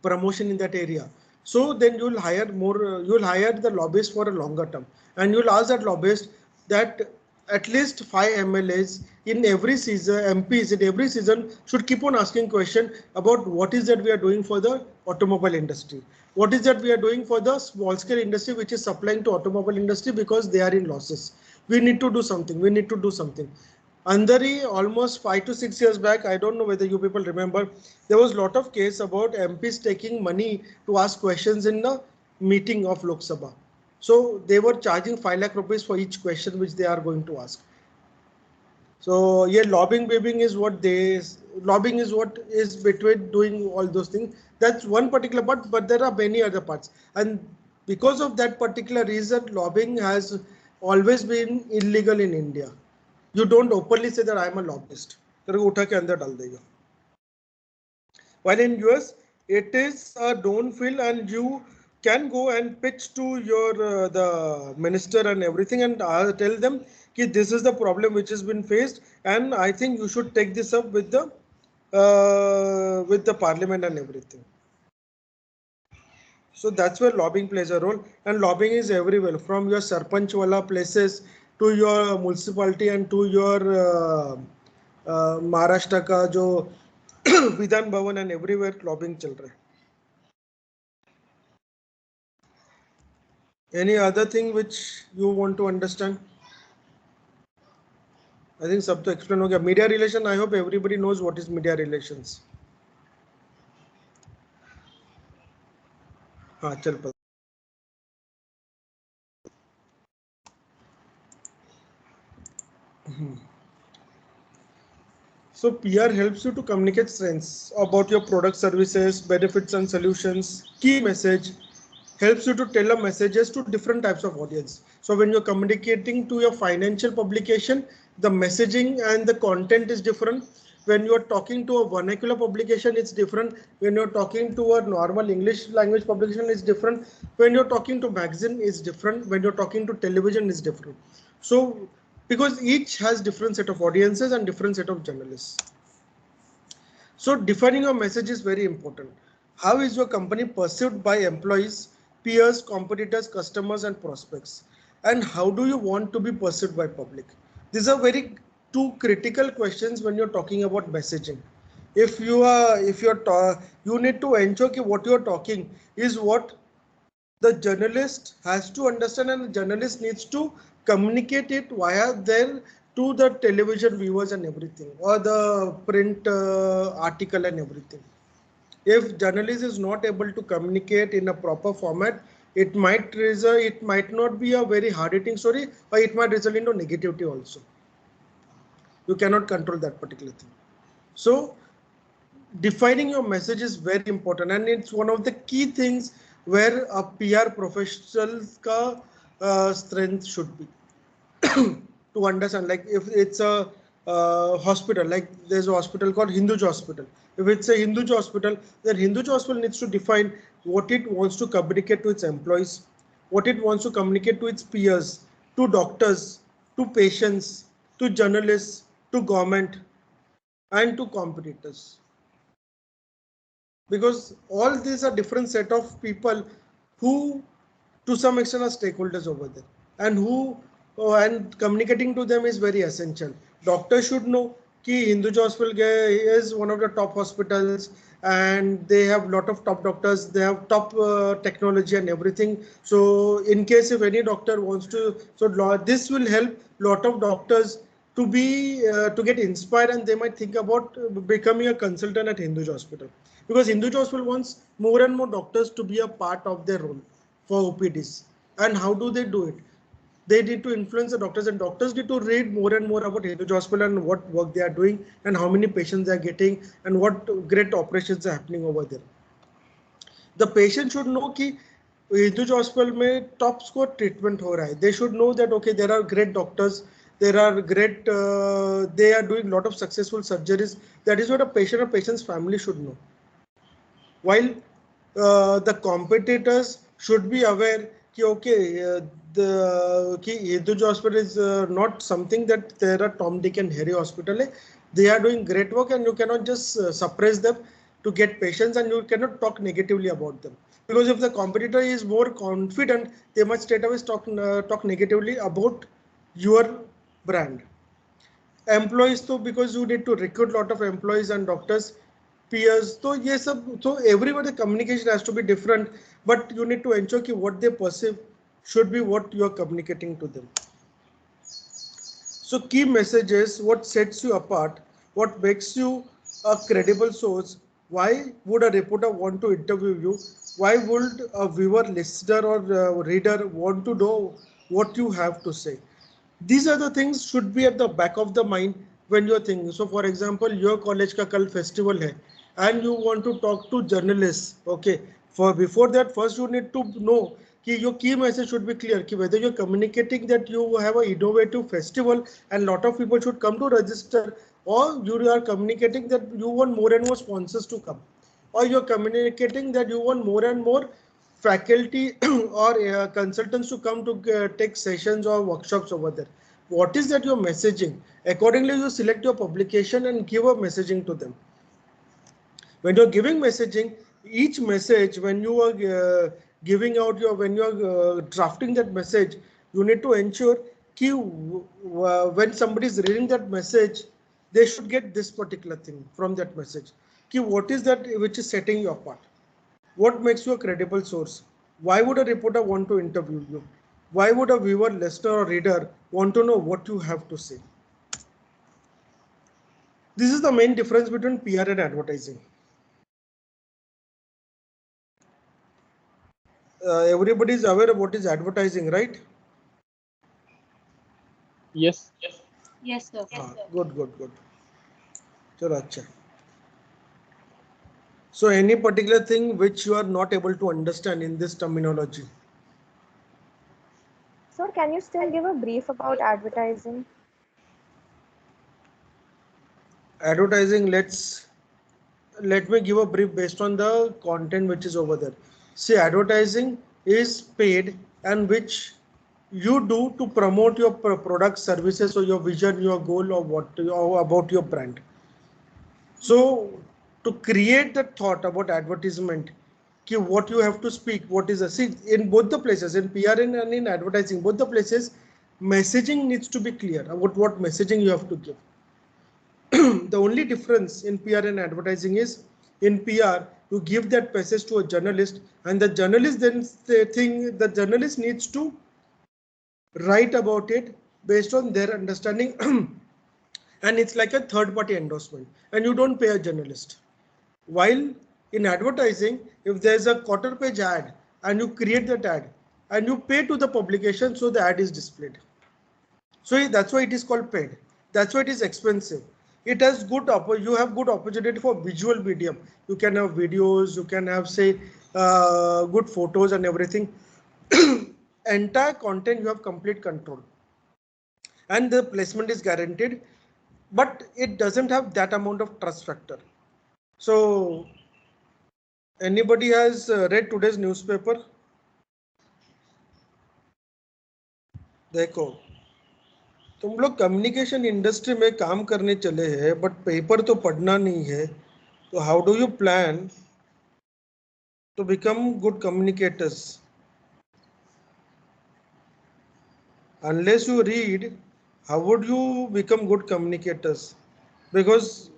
promotion in that area, so then you'll hire you'll hire the lobbyists for a longer term, and you'll ask that lobbyist that at least 5 MLAs in every season, MPs in every season should keep on asking question about what is that we are doing for the automobile industry. What is that we are doing for the small scale industry which is supplying to automobile industry because they are in losses. We need to do something. We need to do something. Andari, almost 5 to 6 years back, I don't know whether you people remember, there was a lot of case about MPs taking money to ask questions in the meeting of Lok Sabha. So they were charging 5 lakh rupees for each question which they are going to ask. So yeah, lobbying is what is between doing all those things. That's one particular part, but there are many other parts. And because of that particular reason, lobbying has always been illegal in India. You don't openly say that I am a lobbyist. While in US, it is a don't feel, and you can go and pitch to your the minister and everything and tell them that this is the problem which has been faced, and I think you should take this up with the parliament and everything. So that's where lobbying plays a role, and lobbying is everywhere, from your sarpanch wala places to your municipality and to your Maharashtra ka jo Vidhan Bhavan and everywhere lobbying chal raha hai. Any other thing which you want to understand? I think sab to explain ho gaya. Media relation, I hope everybody knows what is media relations. हाँ चल पता. So PR helps you to communicate strengths about your product, services, benefits and solutions. Key message helps you to tell a messages to different types of audience. So when you're communicating to your financial publication, the messaging and the content is different. When you're talking to a vernacular publication, it's different. When you're talking to a normal English language publication, it's different. When you're talking to magazine, it's different. When you're talking to television, it's different. So because each has different set of audiences and different set of journalists. So defining your message is very important. How is your company perceived by employees, peers, competitors, customers and prospects? And how do you want to be perceived by public? These are very two critical questions when you're talking about messaging. If you need to ensure that what you're talking is what the journalist has to understand, and the journalist needs to communicate it via their to the television viewers and everything, or the print article and everything. If journalist is not able to communicate in a proper format, it might not be a very hard hitting story, or it might result into negativity also. You cannot control that particular thing. So defining your message is very important, and it's one of the key things where a PR professional's strength should be. To understand, like if it's a hospital, like there's a hospital called Hinduja Hospital. If it's a Hinduja Hospital, then Hinduja Hospital needs to define what it wants to communicate to its employees, what it wants to communicate to its peers, to doctors, to patients, to journalists, to government, and to competitors. Because all these are different set of people who to some extent are stakeholders over there, and who and communicating to them is very essential. Doctors should know कि Hinduja Hospital is one of the top hospitals, and they have lot of top doctors, they have top technology and everything. So in case if any doctor wants to, so this will help lot of doctors to be to get inspired, and they might think about becoming a consultant at Hinduja Hospital, because Hinduja Hospital wants more and more doctors to be a part of their role for OPDs. And how do they do it? They need to influence the doctors, and doctors need to read more and more about Hinduja Hospital and what work they are doing, and how many patients they are getting, and what great operations are happening over there. The patient should know कि Hinduja Hospital में top score treatment हो रहा है. They should know that okay, there are great doctors, there are great, they are doing lot of successful surgeries. That is what a patient or patient's family should know. While the competitors should be aware कि okay, the Hinduja Hospital is not something that there are Tom, Dick and Harry hospital. They are doing great work, and you cannot just suppress them to get patients, and you cannot talk negatively about them. Because if the competitor is more confident, they must straight away talk negatively about your brand. Employees, though, because you need to recruit lot of employees and doctors, peers, so yes, so everybody communication has to be different, but you need to ensure that what they perceive should be what you are communicating to them. So key messages, what sets you apart, what makes you a credible source, why would a reporter want to interview you, why would a viewer, listener or reader want to know what you have to say. These are the things should be at the back of the mind when you're thinking. So for example, your college ka kal festival hai, and you want to talk to journalists. Okay, for before that, first you need to know कि your key message should be clear कि whether you're communicating that you have an innovative festival and lot of people should come to register, or you are communicating that you want more and more sponsors to come, or you're communicating that you want more and more faculty or consultants to come to take sessions or workshops over there. What is that you're messaging? Accordingly, you select your publication and give a messaging to them. When you're giving messaging, each message, when you are giving out your, when you are drafting that message, you need to ensure that when somebody is reading that message, they should get this particular thing from that message. What is that which is setting you apart? What makes you a credible source? Why would a reporter want to interview you? Why would a viewer, listener, or reader want to know what you have to say? This is the main difference between PR and advertising. Everybody is aware of what is advertising, right? Yes. Yes, sir. Good. Chalo, acha. So any particular thing which you are not able to understand in this terminology? Sir, can you still give a brief about advertising? Advertising, let me give a brief based on the content which is over there. See, advertising is paid and which you do to promote your product, services, or your vision, your goal, or what or about your brand. So to create the thought about advertisement, what you have to speak, what is see in both the places, in PR and in advertising, both the places, messaging needs to be clear about what messaging you have to give. The only difference in PR and advertising is in PR, you give that message to a journalist, and the journalist then the journalist needs to write about it, based on their understanding and it's like a third party endorsement and you don't pay a journalist. While in advertising, if there's a quarter page ad and you create that ad and you pay to the publication, so the ad is displayed. So that's why it is called paid. That's why it is expensive. It has you have good opportunity for visual medium. You can have videos, you can have say good photos and everything. Entire content you have complete control. And the placement is guaranteed, but it doesn't have that amount of trust factor. So anybody has read today's newspaper? देखो तुम लोग communication industry में काम करने चले हैं but paper तो पढ़ना नहीं है तो how do you plan to become good communicators unless you read how would you become good communicators because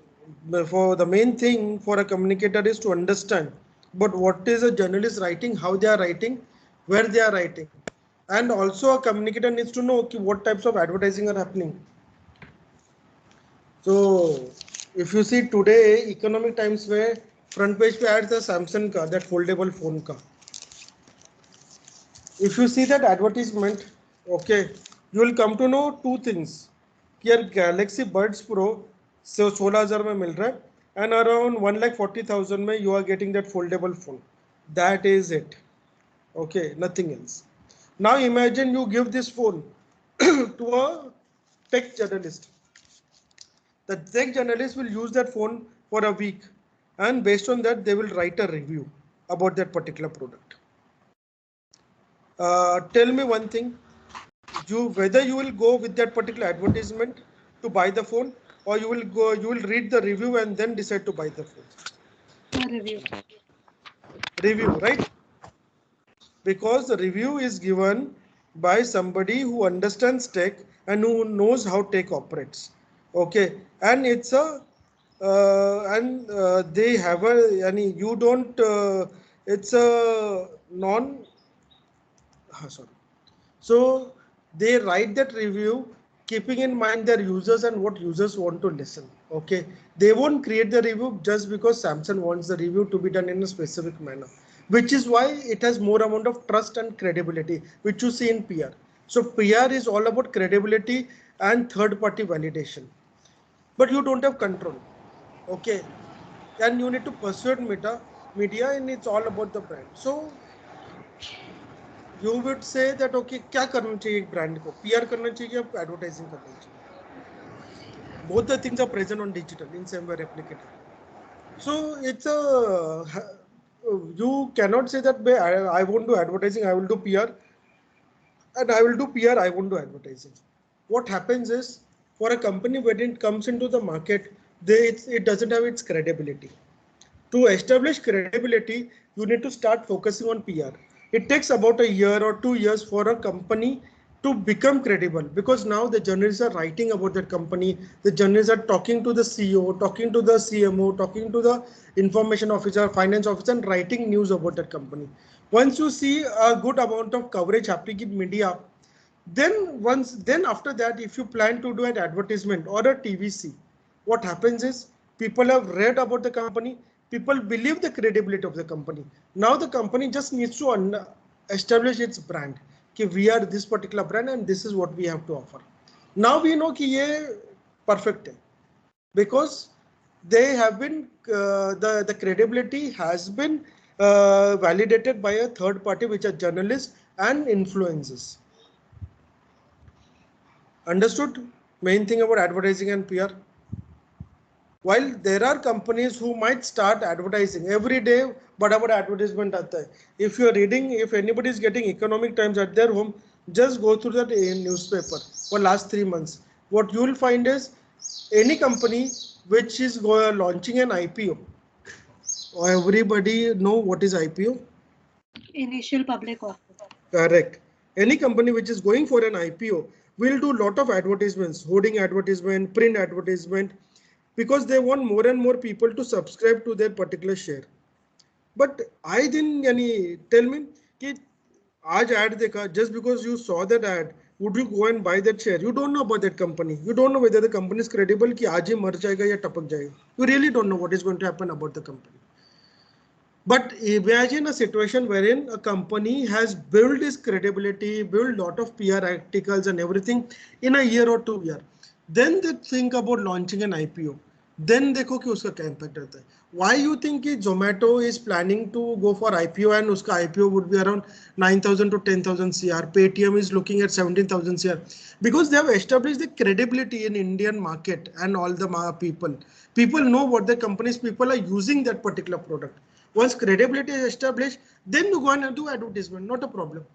for the main thing for a communicator is to understand but what is a journalist writing, how they are writing, where they are writing, and also a communicator needs to know what types of advertising are happening. So if you see today economic times where front page pe ads the Samsung ka that foldable phone ka, if you see that advertisement, okay, you will come to know two things. Here Galaxy Buds Pro so 16,000 में मिल रहा है and around 1,40,000 में you are getting that foldable phone. That is it. Okay, nothing else. Now imagine you give this phone to a tech journalist. The tech journalist will use that phone for a week and based on that they will write a review about that particular product. Tell me one thing, whether you will go with that particular advertisement to buy the phone or you will read the review and then decide to buy the phone. Review, right? Because the review is given by somebody who understands tech and who knows how tech operates. Okay, and it's a they have a you don't it's a non sorry. So they write that review keeping in mind their users and what users want to listen. Okay, they won't create the review just because Samsung wants the review to be done in a specific manner, which is why it has more amount of trust and credibility, which you see in PR. So PR is all about credibility and third party validation, but you don't have control. Okay, and you need to persuade media and it's all about the brand. So you would say that okay क्या करना चाहिए एक brand को, PR करना चाहिए या advertising करना चाहिए? Both the things are present on digital in same way replicated. So it's you cannot say that I won't do advertising, I will do PR, and I will do PR, I won't do advertising. What happens is for a company when it comes into the market, it doesn't have its credibility. To establish credibility, you need to start focusing on PR. It takes about a year or 2 years for a company to become credible because now the journalists are writing about that company. The journalists are talking to the CEO, talking to the CMO, talking to the information officer, finance officer, and writing news about that company. Once you see a good amount of coverage happening in media, then after that, if you plan to do an advertisement or a TVC, what happens is people have read about the company, people believe the credibility of the company. Now the company just needs to establish its brand. Okay, we are this particular brand and this is what we have to offer. Now we know कि ये perfect है because they have been the credibility has been validated by a third party, which are journalists and influencers. Understood? Main thing about advertising and PR. While there are companies who might start advertising every day, but about advertisement आता है. If you are reading, if anybody is getting Economic Times at their home, just go through that newspaper for last 3 months. What you will find is any company which is launching an IPO. Everybody know what is IPO? Initial public offer. Correct. Any company which is going for an IPO will do lot of advertisements, hoarding advertisement, print advertisement, because they want more and more people to subscribe to their particular share. But I didn't tell me कि आज ad देखा, just because you saw that ad would you go and buy that share? You don't know about that company. You don't know whether the company is credible कि आज ही मर जाएगा या टपक जाएगा. You really don't know what is going to happen about the company. But imagine a situation wherein a company has built its credibility, built a lot of PR articles and everything in a year or 2 years. Then they think about launching an IPO. Then देखो कि उसका क्या impact रहता है. Why you think कि Zomato is planning to go for IPO and उसका IPO would be around 9,000 to 10,000 CR. Paytm is looking at 17,000 CR because they have established the credibility in Indian market and all the people. People know what the companies people are using that particular product. Once credibility is established, then you go and do advertisement, not a problem.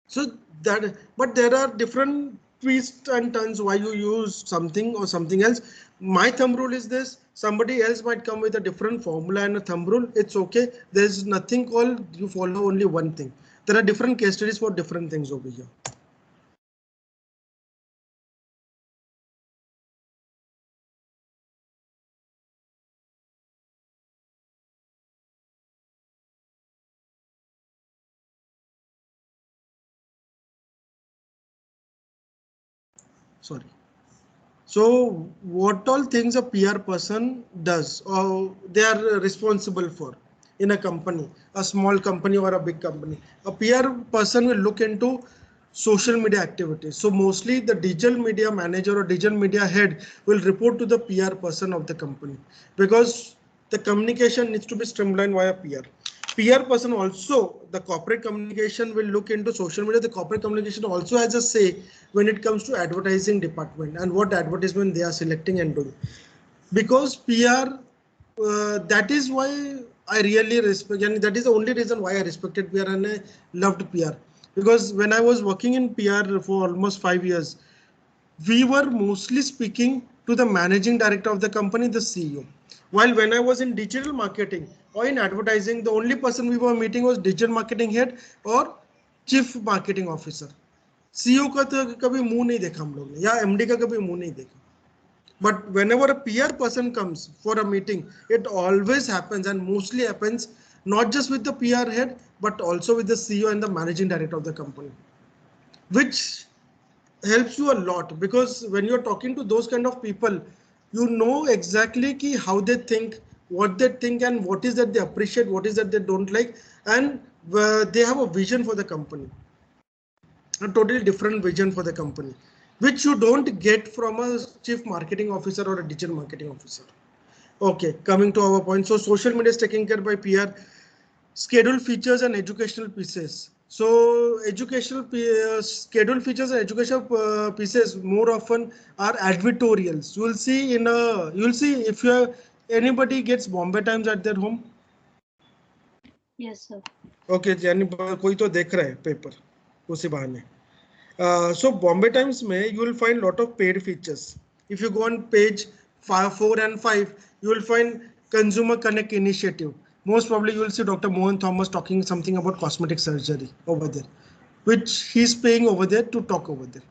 So that, but there are different twists and turns why you use something or something else. My thumb rule is this. Somebody else might come with a different formula and a thumb rule. It's okay. There's nothing called you follow only one thing. There are different case studies for different things over here. Sorry. So what all things a PR person does or they are responsible for in a company, a small company or a big company. A PR person will look into social media activities. So mostly the digital media manager or digital media head will report to the PR person of the company because the communication needs to be streamlined via PR. PR person also, the corporate communication will look into social media. The corporate communication also has a say when it comes to advertising department and what advertisement they are selecting and doing. Because PR, that is why I really respect, and that is the only reason why I respected PR and I loved PR. Because when I was working in PR for almost 5 years, we were mostly speaking to the managing director of the company, the CEO. While when I was in digital marketing or in advertising, the only person we were meeting was digital marketing head or chief marketing officer. CEO का तो कभी मुंह नहीं देखा हम लोग ने या MD का कभी मुंह नहीं देखा. But whenever a PR person comes for a meeting, it always happens and mostly happens not just with the PR head, but also with the CEO and the managing director of the company, which helps you a lot because when you're talking to those kind of people, you know exactly how they think, what they think, and what is that they appreciate, what is that they don't like, and they have a vision for the company, a totally different vision for the company, which you don't get from a chief marketing officer or a digital marketing officer. Okay, coming to our point. So social media is taken care by PR, schedule features and educational pieces. So educational schedule features and educational pieces more often are advertorials. You will see if anybody gets Bombay Times at their home. Yes, sir. Okay, कोई तो देख रहा है paper उसी बहाने. So Bombay Times में you will find lot of paid features. If you go on page 4 and 5, you will find Consumer Connect Initiative. Most probably you will see Dr. Mohan Thomas talking something about cosmetic surgery over there, which he's paying over there to talk over there.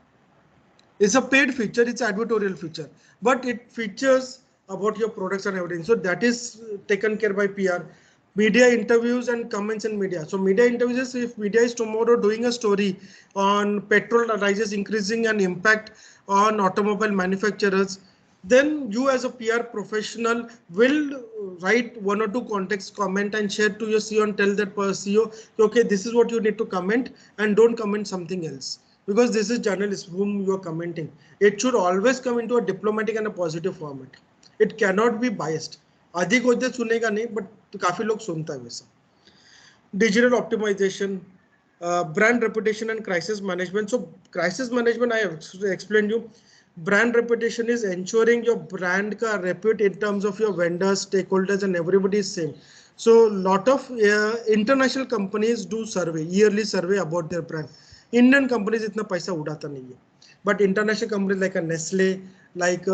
It's a paid feature, it's an advertorial feature, but it features about your products and everything. So that is taken care by PR. Media interviews and comments in media. So media interviews, if media is tomorrow doing a story on petrol prices increasing and impact on automobile manufacturers, then you as a PR professional will write 1 or 2 context comment and share to your CEO and tell that CEO, okay, this is what you need to comment and don't comment something else. Because this is journalists whom you are commenting. It should always come into a diplomatic and a positive format. It cannot be biased. अधिक होते सुनेगा नहीं, but काफी लोग सुनता है वैसा. Digital optimization, brand reputation and crisis management. So crisis management, I have explained you. Brand reputation is ensuring your brand ka repute in terms of your vendors, stakeholders, and everybody is same. So lot of international companies do survey, yearly survey about their brand. Indian companies इतना पैसा उड़ाता नहीं है, but international companies like a Nestle, like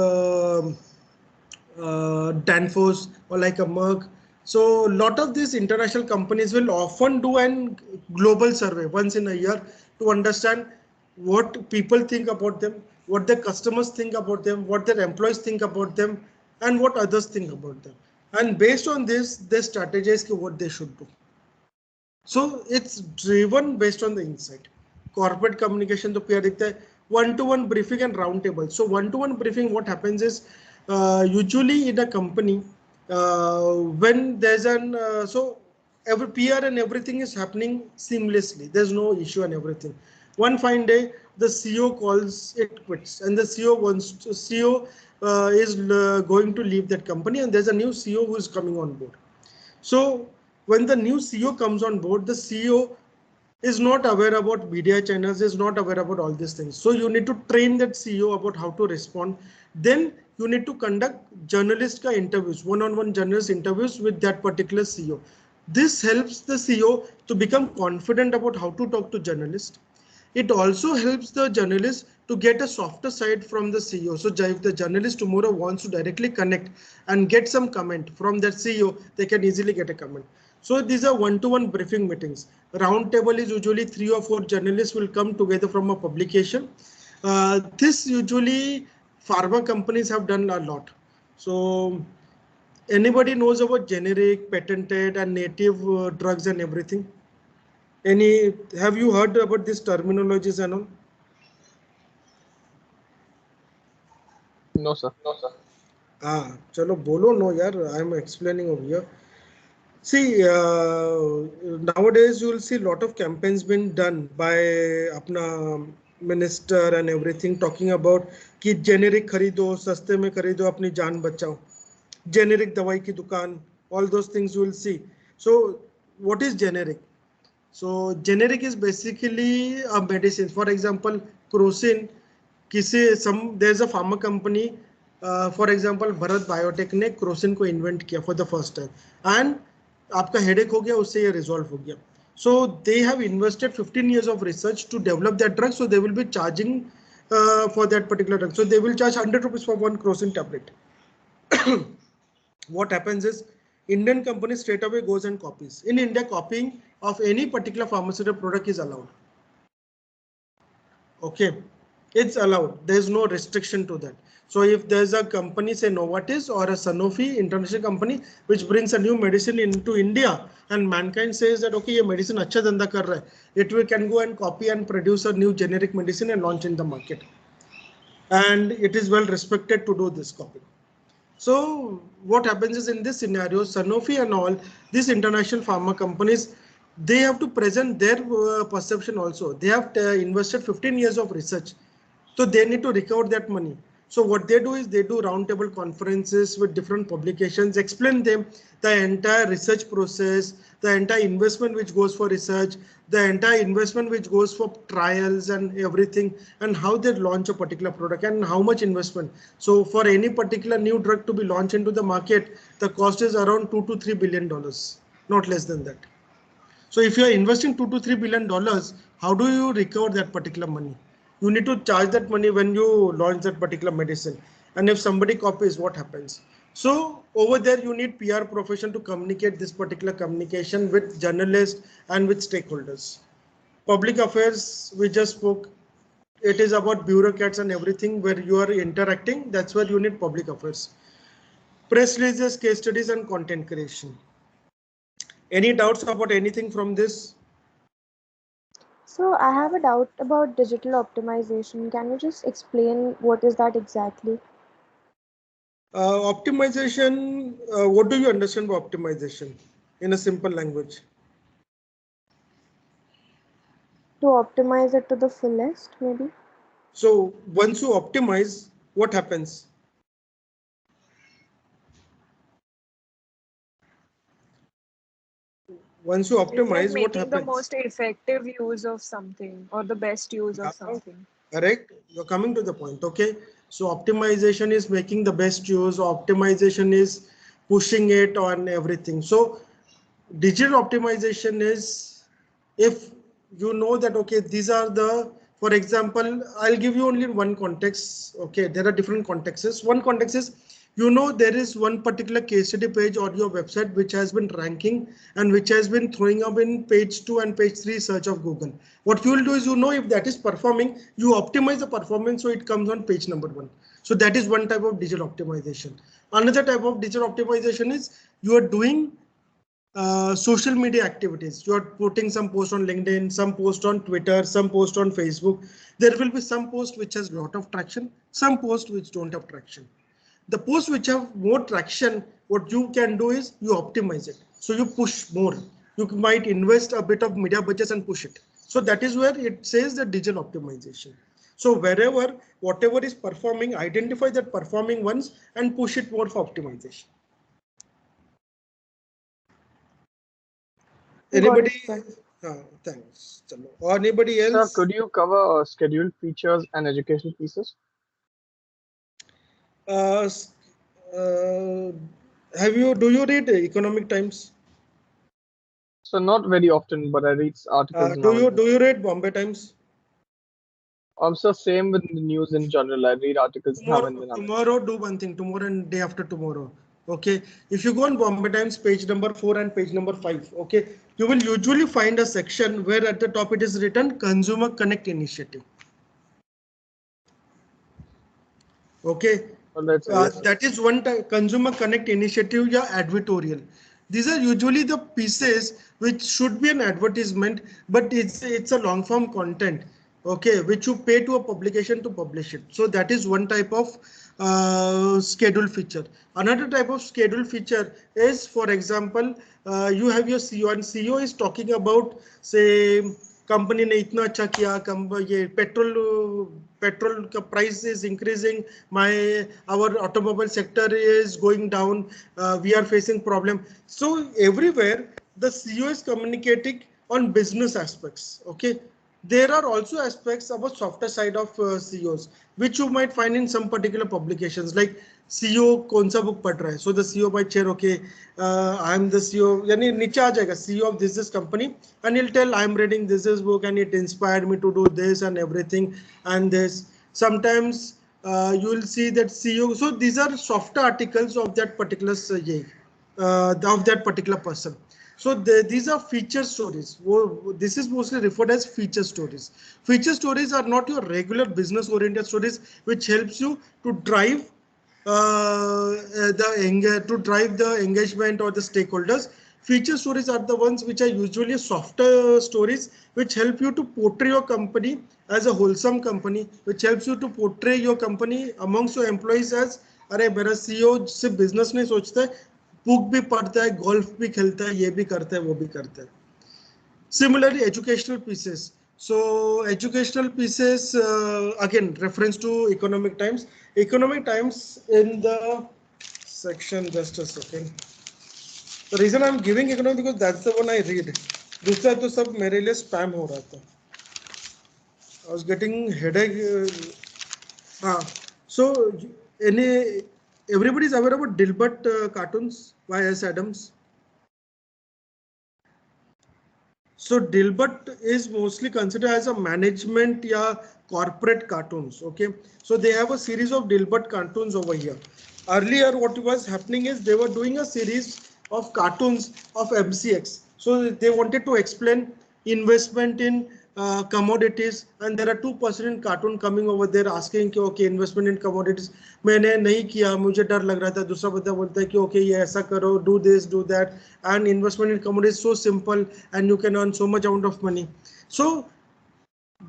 Danfoss or like a Merck. So a lot of these international companies will often do an global survey once in a year to understand what people think about them, what their customers think about them, what their employees think about them, and what others think about them. And based on this, they strategize what they should do. So it's driven based on the insight. corporate communication तो क्या दिखता है, one-to-one briefing and round table. So one-to-one briefing, what happens is usually in a company when there's an so every PR and everything is happening seamlessly. There's no issue and everything. One fine day, the CEO calls it quits, and the CEO wants to, CEO is going to leave that company, and there's a new CEO who is coming on board. So when the new CEO comes on board, the CEO is not aware about media channels, is not aware about all these things. So you need to train that CEO about how to respond. Then you need to conduct journalist ka interviews, one-on-one journalist interviews with that particular CEO. This helps the CEO to become confident about how to talk to journalists. It also helps the journalist to get a softer side from the CEO. So if the journalist tomorrow wants to directly connect and get some comment from that CEO, they can easily get a comment. So these are one-to-one briefing meetings. Round table is usually 3 or 4 journalists will come together from a publication. This usually pharma companies have done a lot. So anybody knows about generic, patented and native drugs and everything? Have you heard about these terminologies and all? No, sir. Chalo bolo no yaar, I'm explaining over here. See, nowadays you will see a lot of campaigns being done by apna minister and everything talking about कि generic खरीदो, सस्ते में खरीदो, अपनी जान बचाओ. Generic दवाई की दुकान, all those things you will see. So what is generic? So generic is basically a medicine. For example, crocin. There's a pharma company. For example, Bharat Biotech ने crocin को invent किया for the first time. And आपका headache हो गया, उससे ये resolve हो गया. So they have invested 15 years of research to develop that drug. So they will be charging for that particular drug. So they will charge 100 rupees for one crocin tablet. What happens is Indian company straight away goes and copies. In India, copying of any particular pharmaceutical product is allowed. Okay, it's allowed. There's no restriction to that. So if there's a company, say Novartis or a Sanofi international company, which brings a new medicine into India, and mankind says that okay, ये medicine अच्छा धंधा कर रहा है, it can go and copy and produce a new generic medicine and launch in the market. And it is well respected to do this copy. So what happens is in this scenario, Sanofi and all these international pharma companies, they have to present their perception also. They have invested 15 years of research. So they need to recover that money. So what they do is they do roundtable conferences with different publications, explain them the entire research process, the entire investment which goes for research, the entire investment which goes for trials and everything, and how they launch a particular product and how much investment. So for any particular new drug to be launched into the market, the cost is around $2 to $3 billion, not less than that. So if you are investing $2 to $3 billion, how do you recover that particular money? You need to charge that money when you launch that particular medicine. And if somebody copies, what happens? So over there, you need PR profession to communicate this particular communication with journalists and with stakeholders. Public affairs, we just spoke. It is about bureaucrats and everything where you are interacting. That's where you need public affairs. Press releases, case studies, and content creation. Any doubts about anything from this? So I have a doubt about digital optimization. Can you just explain what is that exactly? Optimization, what do you understand by optimization in a simple language? To optimize it to the fullest, maybe? So once you optimize, what happens? Once you It's like optimize, what making the happens? most effective use of something or the best use of something. Correct. You're coming to the point. Okay. So optimization is making the best use. Optimization is pushing it on everything. So digital optimization is if you know that, okay, these are the, for example, I'll give you only one context. Okay, there are different contexts. One context is, you know, there is one particular case study page on your website which has been ranking and which has been throwing up in page 2 and page 3 search of Google. What you will do is, you know, if that is performing, you optimize the performance so it comes on page number 1. So that is one type of digital optimization. Another type of digital optimization is you are doing social media activities. You are putting some post on LinkedIn, some post on Twitter, some post on Facebook. There will be some post which has lot of traction, some post which don't have traction. The posts which have more traction, what you can do is you optimize it. So you push more. You might invest a bit of media budgets and push it. So that is where it says the digital optimization. So wherever, whatever is performing, identify that performing ones and push it more for optimization. Got it, Anybody? sir. Thanks. Or anybody Sir, else? could you cover scheduled features and educational pieces? Uh, uh, do you read Economic Times? So not very often, but I read articles Do now and you then. read Bombay Times? Also, same with the news in general. I read articles now and then. Tomorrow do one thing, tomorrow and day after tomorrow. Okay, if you go on Bombay Times page number 4 and page number 5, okay, you will usually find a section where at the top it is written Consumer Connect Initiative. Okay, So let's say yes, sir. that is one Consumer Connect Initiative, yeah, advertorial. These are usually the pieces which should be an advertisement, but it's a long form content, okay, which you pay to a publication to publish it. So that is one type of schedule feature. Another type of schedule feature is, for example, you have your CEO and CEO is talking about, say, company ने इतना अच्छा किया, ये petrol का price is increasing, my our automobile sector is going down, we are facing problem. So everywhere the CEO is communicating on business aspects. Okay, there are also aspects about softer side of CEOs which you might find in some particular publications, like CEO कौन सा book पढ़ रहा है. So the CEO might share, okay, I am the CEO, यानी नीचे आ जाएगा CEO of this company, and he'll tell I am reading this book and it inspired me to do this and everything and this. Sometimes you will see that CEO. So these are softer articles of that particular of that particular person. So these are feature stories. This is mostly referred as feature stories. Feature stories are not your regular business oriented stories which helps you to drive the engagement or the stakeholders. Feature stories are the ones which are usually softer stories which help you to portray your company as a wholesome company, which helps you to portray your company amongst your employees as, अरे मेरा CEO सिर्फ business नहीं सोचता है, book भी पढ़ता है, golf भी खेलता है, ये भी करता है, वो भी करता है. Similarly, educational pieces. So educational pieces, again, reference to Economic Times. Economic Times in the section, just a second. The reason I'm giving economic because that's the one I read. दूसरा तो सब मेरे लिए spam हो रहा था. I was getting headache. So everybody is aware about Dilbert cartoons by S. Adams. So Dilbert is mostly considered as a management या corporate cartoons. Okay, so they have a series of Dilbert cartoons over here. Earlier, what was happening is they were doing a series of cartoons of MCX. So they wanted to explain investment in commodities, and there are 2% in cartoon coming over there asking कि okay, investment in commodities मैंने नहीं किया, मुझे डर लग रहा था. दूसरा बंदा बोलता है कि okay, ये ऐसा करो, do this, do that, and investment in commodities is so simple and you can earn so much amount of money. So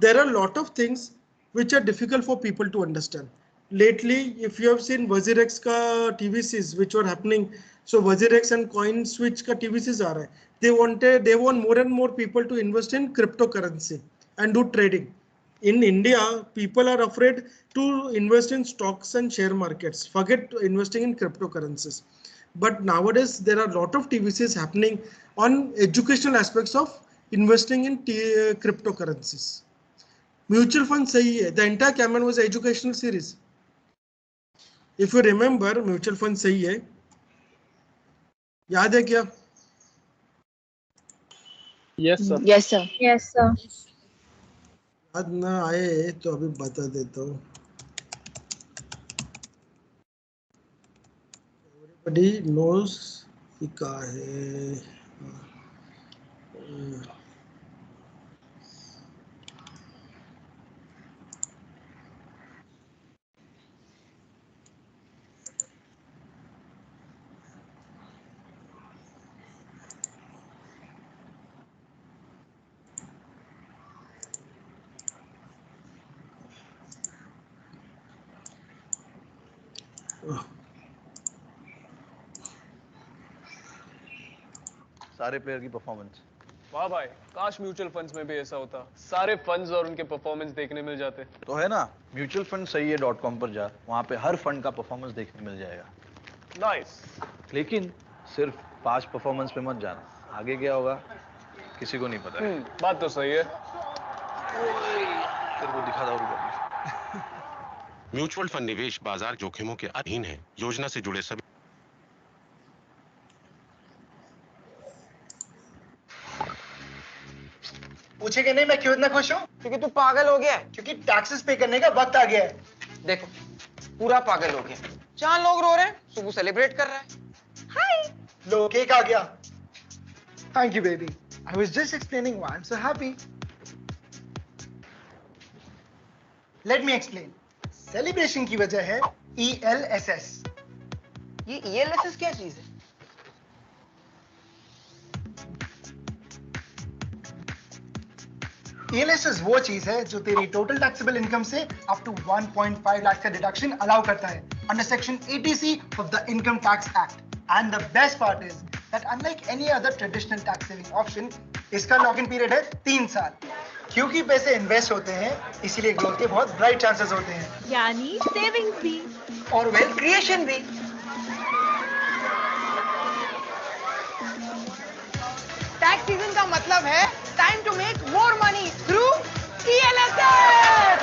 there are a lot of things which are difficult for people to understand. Lately, if you have seen WazirX ka TVCs which were happening, so WazirX and CoinSwitch ka TVCs are hai. They want more and more people to invest in cryptocurrency and do trading. In India, people are afraid to invest in stocks and share markets. Forget investing in cryptocurrencies. But nowadays, there are a lot of TVCs happening on educational aspects of investing in cryptocurrencies. Mutual fund सही है. The entire Cayman was educational series. If you remember, mutual fund सही है. याद है क्या? Yes, sir. Yes, sir. Yes, sir. याद ना आए तो अभी बता देता हूँ. Everybody knows कि क्या है. सारे प्लेयर की परफॉर्मेंस। वाह भाई, काश म्यूचुअल फंड्स में भी ऐसा होता, सारे फंड्स और उनके परफॉर्मेंस देखने मिल जाते। तो है ना, म्यूचुअल फंड सही है .com पर जा, वहां पे हर फंड का परफॉर्मेंस देखने मिल जाएगा। नाइस। लेकिन सिर्फ पास्ट परफॉर्मेंस पे मत जाना, आगे क्या होगा किसी को नहीं पता है। बात तो सही है। तेरे को दिखा था म्यूचुअल फंड निवेश बाजार जोखिमों के अधीन है। योजना से जुड़े सभी पूछेंगे नहीं मैं क्यों इतना खुश हूँ? क्योंकि तू पागल हो गया है, क्योंकि टैक्सेस पे करने का वक्त आ गया है। देखो पूरा पागल हो गया, 4 लोग रो रहे हैं, सुबह सेलिब्रेट कर रहा है। हाय लो केक आ गया। Thank you baby, I was just explaining why I am so happy. Let me explain. Celebration की वजह है ELSS। ये ELSS क्या चीज है? ELSS वो चीज है जो तेरी टोटल टैक्सेबल इनकम से अप टू 1.5 लाख का डिडक्शन अलाउ करता है under section 80C of the income tax act. And the best part is that unlike any other traditional tax saving option, इसका लॉक इन पीरियड है 3 साल। क्योंकि पैसे invest होते हैं इसीलिए ग्रोथ के बहुत ब्राइट चांसेस होते हैं, यानी सेविंग्स भी और वेल्थ क्रिएशन भी। टैक्स सीजन का मतलब है time to make more money through ELSS।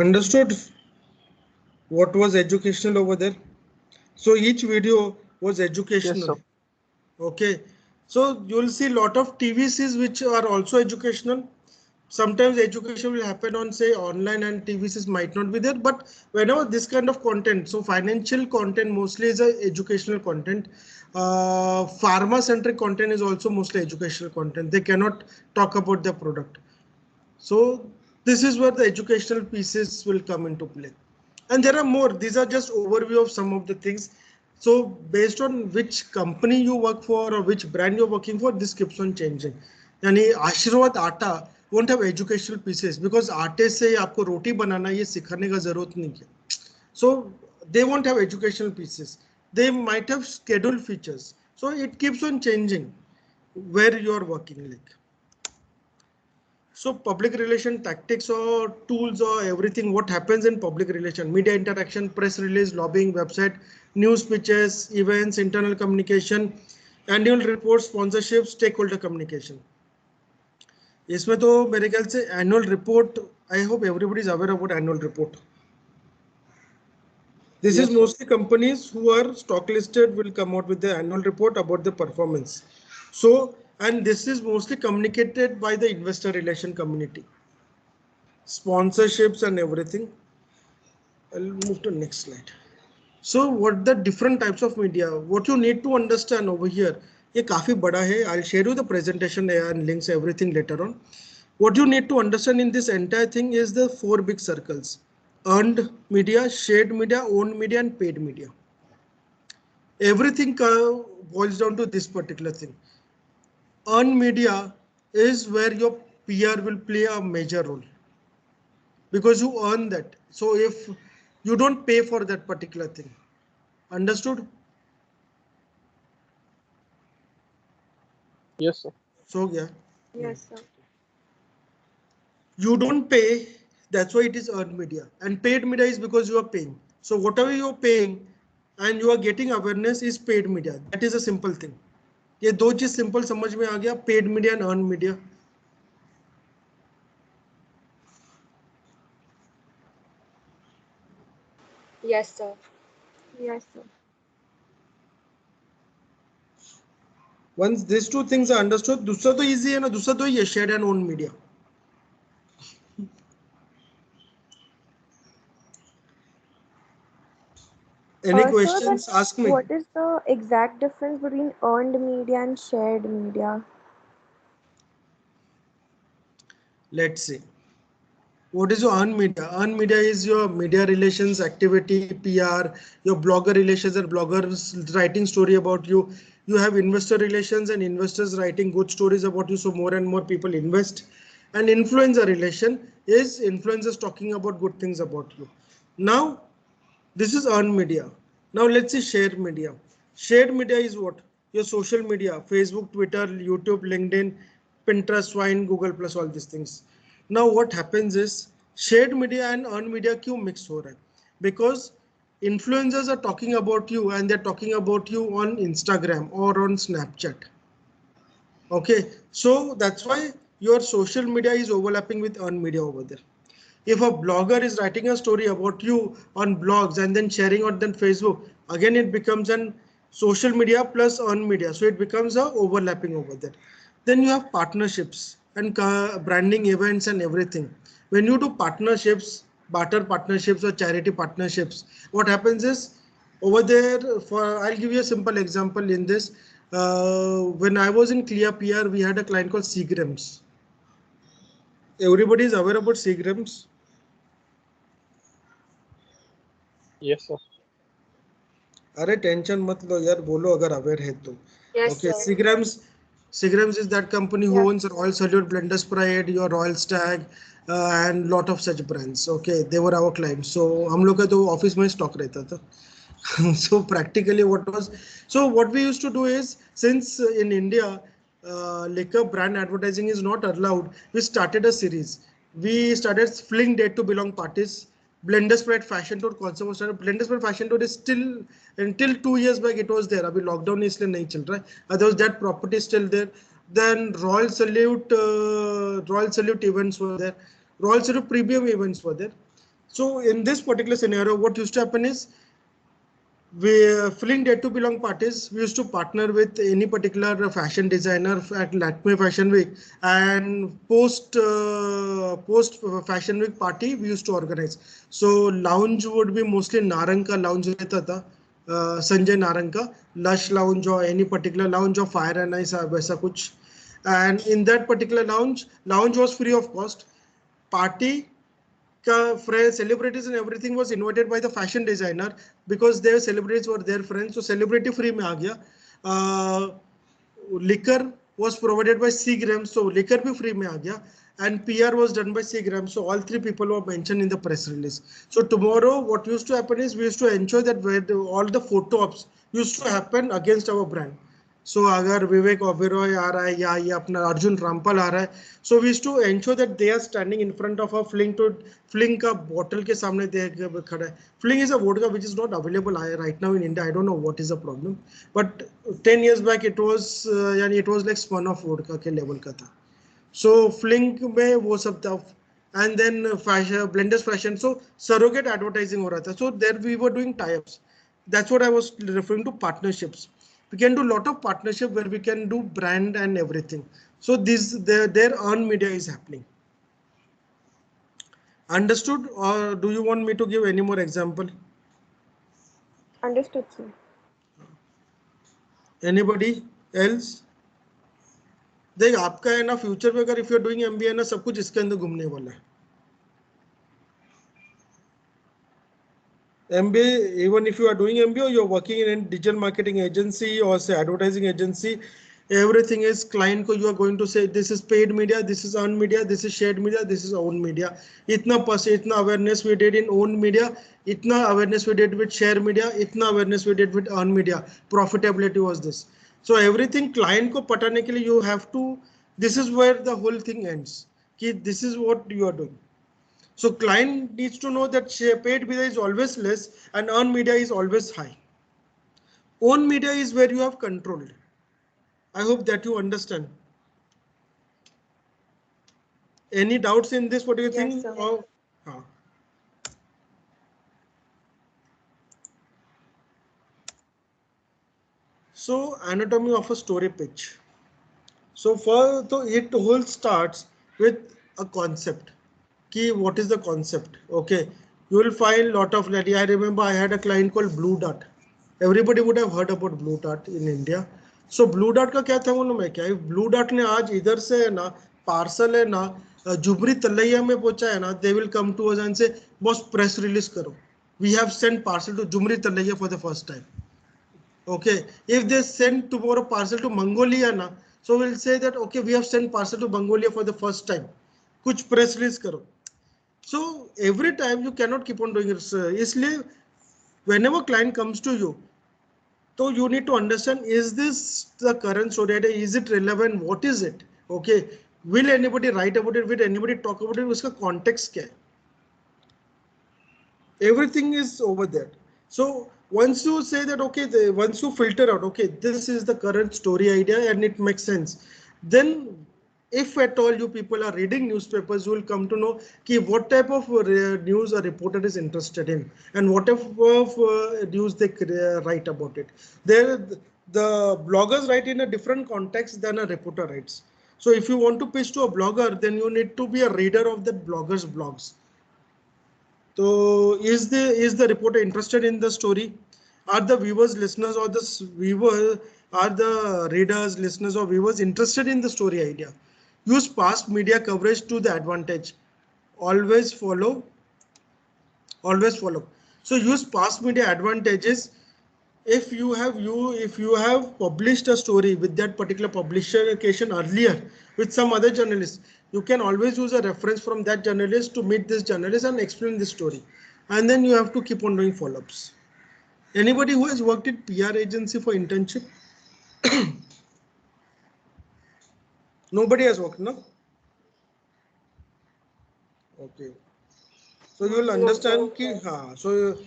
Understood what was educational over there? So each video was educational. Yes, sir. Okay, so you'll see a lot of TVCs which are also educational. Sometimes education will happen on say online and TVCs might not be there, but whenever this kind of content, so financial content mostly is a educational content. Pharma centric content is also mostly educational content. They cannot talk about the product. So this is where the educational pieces will come into play. And there are more. These are just overview of some of the things. So based on which company you work for or which brand you're working for, this keeps on changing. यानी आशीर्वाद आटा won't have educational pieces because आटे से आपको रोटी बनाना ये सिखाने का जरूरत नहीं है. So they won't have educational pieces. They might have scheduled features. So it keeps on changing where you're working like. So public relation tactics or tools or everything, what happens in public relation, media interaction, press release, lobbying, website, news pitches, events, internal communication, annual reports, sponsorship, stakeholder communication. इसमें तो मेरे ख्याल से annual report, I hope everybody is aware about annual report. This is mostly companies who are stock listed will come out with the annual report about the performance. So, and this is mostly communicated by the investor relation community, sponsorships and everything. I'll move to next slide. So what the different types of media, what you need to understand over here, ये काफी बड़ा है. I'll share you the presentation and links everything later on. What you need to understand in this entire thing is the 4 big circles: earned media, shared media, owned media, and paid media. Everything boils down to this particular thing. Earned media is where your PR will play a major role because you earn that. So if you don't pay for that particular thing, understood? Yes, sir. So yeah. Yes, sir. You don't pay, that's why it is earned media, and paid media is because you are paying. So whatever you're paying and you are getting awareness is paid media. That is a simple thing. ये दो चीज simple समझ में आ गया, paid media and earn media. Yes, sir. Yes, sir. Once these two things are understood, दूसरा तो easy है ना, दूसरा तो ये shared and owned media. Any questions? Sir, ask me. What is the exact difference between earned media and shared media? Let's see. What is your earned media? Earned media is your media relations activity, PR, your blogger relations and bloggers writing story about you. You have investor relations and investors writing good stories about you. So more and more people invest. And influencer relation is influencers talking about good things about you. Now, this is earned media. Now let's see shared media. Shared media is what? Your social media, Facebook, Twitter, YouTube, LinkedIn, Pinterest, Vine, Google Plus, all these things. Now what happens is shared media and earned media क्यों mix हो रहा है? Because influencers are talking about you and they're talking about you on Instagram or on Snapchat. Okay, so that's why your social media is overlapping with earned media over there. If a blogger is writing a story about you on blogs and then sharing on then Facebook, again it becomes an social media plus earned media. So it becomes a overlapping over there. Then you have partnerships and branding events and everything. When you do partnerships, barter partnerships or charity partnerships, what happens is over there, I'll give you a simple example in this. When I was in Clear PR, we had a client called Seagrams. Everybody is aware about Seagrams. Yes, sir. अरे tension मत लो यार, बोलो अगर aware है तो. Yes, Okay, sir. Seagrams is that company who owns Royal Salute, Blenders Pride, your Royal Stag, and lot of such brands. Okay, they were our clients. So हम लोग का तो ऑफिस में स्टॉक रहता था. So practically what we used to do is, since in India liquor brand advertising is not allowed, we started a series. We started fling date to belong parties. Blenders Pride fashion tour concept was started. Blenders Pride fashion tour is still, until 2 years back it was there. अभी lockdown इसलिए नहीं चल रहा है. Otherwise that property is still there. Then Royal Salute events were there. Royal Salute premium events were there. So in this particular scenario, what used to happen is, we filling date to belong parties, we used to partner with any particular fashion designer at Lakme Fashion Week, and post Fashion Week party we used to organize. So lounge would be mostly Narang ka lounge रहता था, Sanjay Narang का, Lush lounge or any particular lounge or Fire and Ice वैसा कुछ. And in that particular lounge was free of cost. Party celebrities and everything was invited by the fashion designer, because their celebrities were their friends. So celebrity free में आ गया. Liquor was provided by Seagrams, so liquor भी free में आ गया. And PR was done by Seagrams, so all three people were mentioned in the press release. So tomorrow what used to happen is, we used to ensure that all the photo ops used to happen against our brand. So अगर विवेक ओबेरॉय आ रहा है या ये अपना अर्जुन रामपाल आ रहा है, so we used to ensure that they are standing in front of a fling का bottle के सामने खड़ा है. Fling is a vodka which is not available right now in India. I don't know what is the problem, but 10 years back it was like Smirnoff vodka के level का था. So fling में वो सब था. And then fashion, Blenders fashion, so surrogate advertising हो रहा था. So there we were doing tie-ups. That's what I was referring to, partnerships. We can do a lot of partnership where we can do brand and everything. So their earned media is happening. Understood? Or do you want me to give any more example? Understood, sir. Anybody else? देख आपका है ना future में, अगर if you are doing MBA ना, सब कुछ इसके अंदर घूमने वाला है. MBA, even if you are doing MBA or you're working in a digital marketing agency or say advertising agency, everything is client ko you are going to say this is paid media, this is earned media, this is shared media, this is owned media. Itna awareness we did in owned media, itna awareness we did with share media, itna awareness we did with earned media. Profitability was this. So everything client ko patane ke liye you have to, this is where the whole thing ends. Ki this is what you are doing. So client needs to know that paid media is always less and earned media is always high. Owned media is where you have controlled. I hope that you understand. Any doubts in this? What do you think? Yes, sir. So anatomy of a story pitch. So it whole starts with a concept. Key, what is the concept? Okay, you will find lot of. I remember I had a client called Blue Dart. Everybody would have heard about Blue Dart in India. So Blue Dart का क्या था मालूम है क्या? Blue Dart ने आज इधर से है ना पार्सल है ना जुबरी तलैया में पहुंचा है ना, they will come to us and say boss press release करो. We have sent parcel to Jumri Talaya for the first time. Okay, if they send tomorrow parcel to Mongolia na, so we'll say that okay, we have sent parcel to Mongolia for the first time. कुछ press release करो. So every time you cannot keep on doing it. इसलिए whenever client comes to you, so you need to understand, is this the current story idea? Is it relevant? What is it? Okay. Will anybody write about it? Will anybody talk about it? उसका context क्या है? Everything is over there. So once you say that, okay, once you filter out, okay, this is the current story idea and it makes sense, then if at all you people are reading newspapers, you will come to know ki what type of news a reporter is interested in and what type of news they write about it. The bloggers write in a different context than a reporter writes. So if you want to pitch to a blogger, then you need to be a reader of the blogger's blogs. So is the reporter interested in the story? Are the viewers, listeners, or the viewer, are the readers, listeners, or viewers interested in the story idea? Use past media coverage to the advantage. Always follow. Always follow. So use past media advantages. If you have published a story with that particular publication earlier with some other journalist, you can always use a reference from that journalist to meet this journalist and explain this story. And then you have to keep on doing follow-ups. Anybody who has worked at PR agency for internship? Nobody has worked, no? Okay. So you will understand ki, so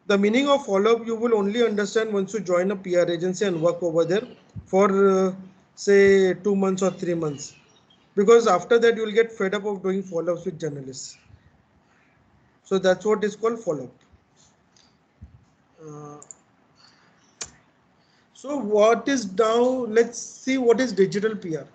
the meaning of follow-up you will only understand once you join a PR agency and work over there for say 2 months or 3 months. Because after that you will get fed up of doing follow-ups with journalists. So that's what is called follow-up. So what is now, let's see what is digital PR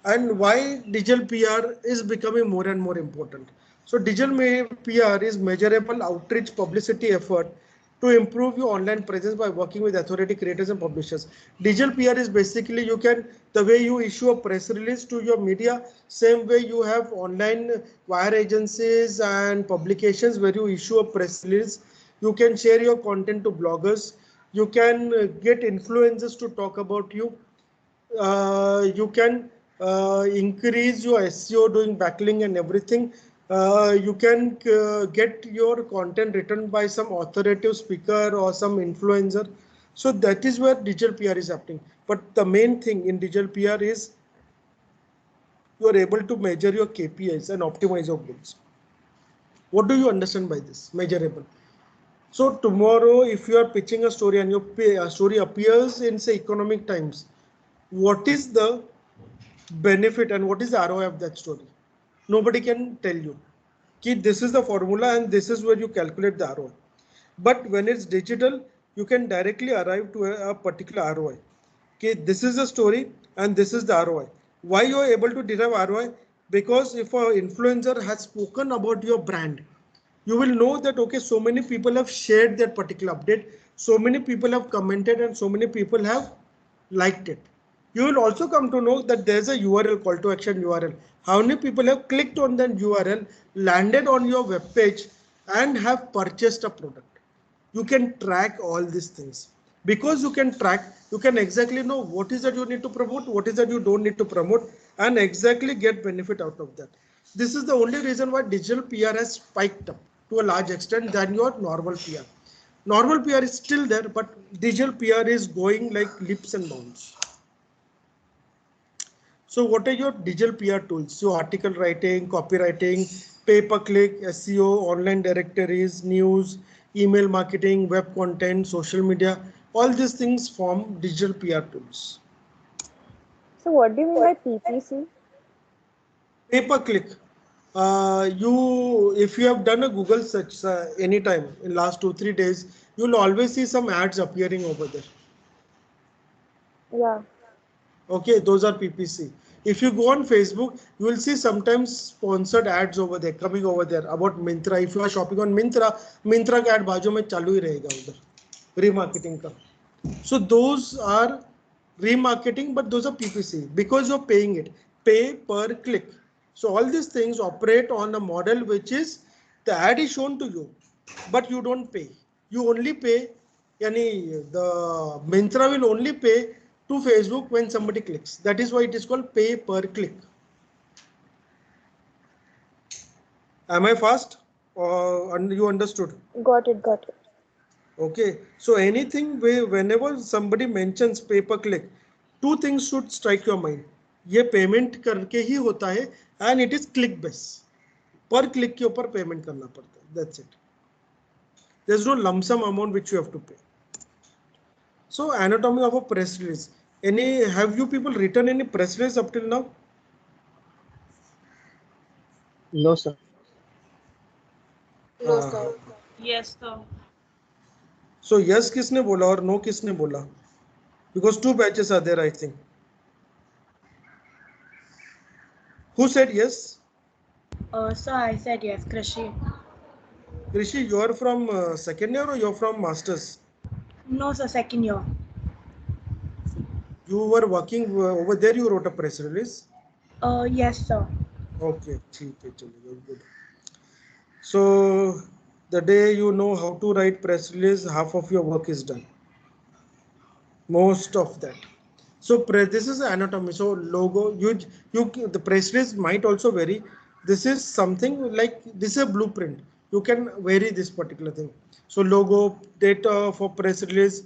and why digital PR is becoming more and more important. So digital PR is measurable outreach publicity effort to improve your online presence by working with authority creators and publishers. Digital PR is basically the way you issue a press release to your media, same way you have online wire agencies and publications where you issue a press release. You can share your content to bloggers. You can get influencers to talk about you. You can increase your SEO doing backlink and everything. You can get your content written by some authoritative speaker or some influencer. So that is where digital PR is happening. But the main thing in digital PR is you are able to measure your KPIs and optimize your goals. What do you understand by this? Measurable. So tomorrow, if you are pitching a story and your story appears in say Economic Times, what is the benefit and what is the ROI of that story? Nobody can tell you. This is the formula and this is where you calculate the ROI. But when it's digital, you can directly arrive to a particular ROI. This is the story and this is the ROI. Why you are able to derive ROI? Because if an influencer has spoken about your brand, you will know that, okay, so many people have shared that particular update, so many people have commented and so many people have liked it. You will also come to know that there's a URL, call to action URL. How many people have clicked on that URL, landed on your web page and have purchased a product. You can track all these things. Because you can track, you can exactly know what is that you need to promote, what is that you don't need to promote, and exactly get benefit out of that. This is the only reason why digital PR has spiked up to a large extent than your normal PR. Normal PR is still there, but digital PR is going like leaps and bounds. So what are your digital PR tools? Your article writing, copywriting, pay-per-click, SEO, online directories, news, email marketing, web content, social media, all these things form digital PR tools. So what do you mean by PPC? Pay-per-click. If you have done a Google search anytime in last 2-3 days, you'll always see some ads appearing over there. Yeah. Okay, those are PPC. If you go on Facebook, you will see sometimes sponsored ads over there, coming over there about Myntra. If you are shopping on Myntra, Myntra का ad बाजू में चालू ही रहेगा उधर, remarketing का. So those are remarketing, but those are PPC because you're paying it, pay per click. So all these things operate on a model which is the ad is shown to you, but you don't pay. You only pay, yani the Myntra will only pay to Facebook when somebody clicks. That is why it is called pay per click. Am I fast? Or you understood? Got it, got it. Okay. So anything where whenever somebody mentions pay per click, two things should strike your mind. ये payment करके ही होता है and it is click based. पर click के ऊपर payment करना पड़ता है. That's it. There's no lump sum amount which you have to pay. So anatomy of a press release. Have you people written any press release up till now? No, sir. No, sir. Yes, sir. So yes किसने बोला और no किसने बोला? Because two batches are there, I think. Who said yes? Sir, I said yes, Krishi. Rishi, you are from second year or you're from masters? No, sir, second year. You were working over there, you wrote a press release? Yes, sir. Okay, good. So the day you know how to write press release, half of your work is done. Most of that. So this is anatomy. So logo, the press release might also vary. This is something like this is a blueprint. You can vary this particular thing. So logo, data for press release,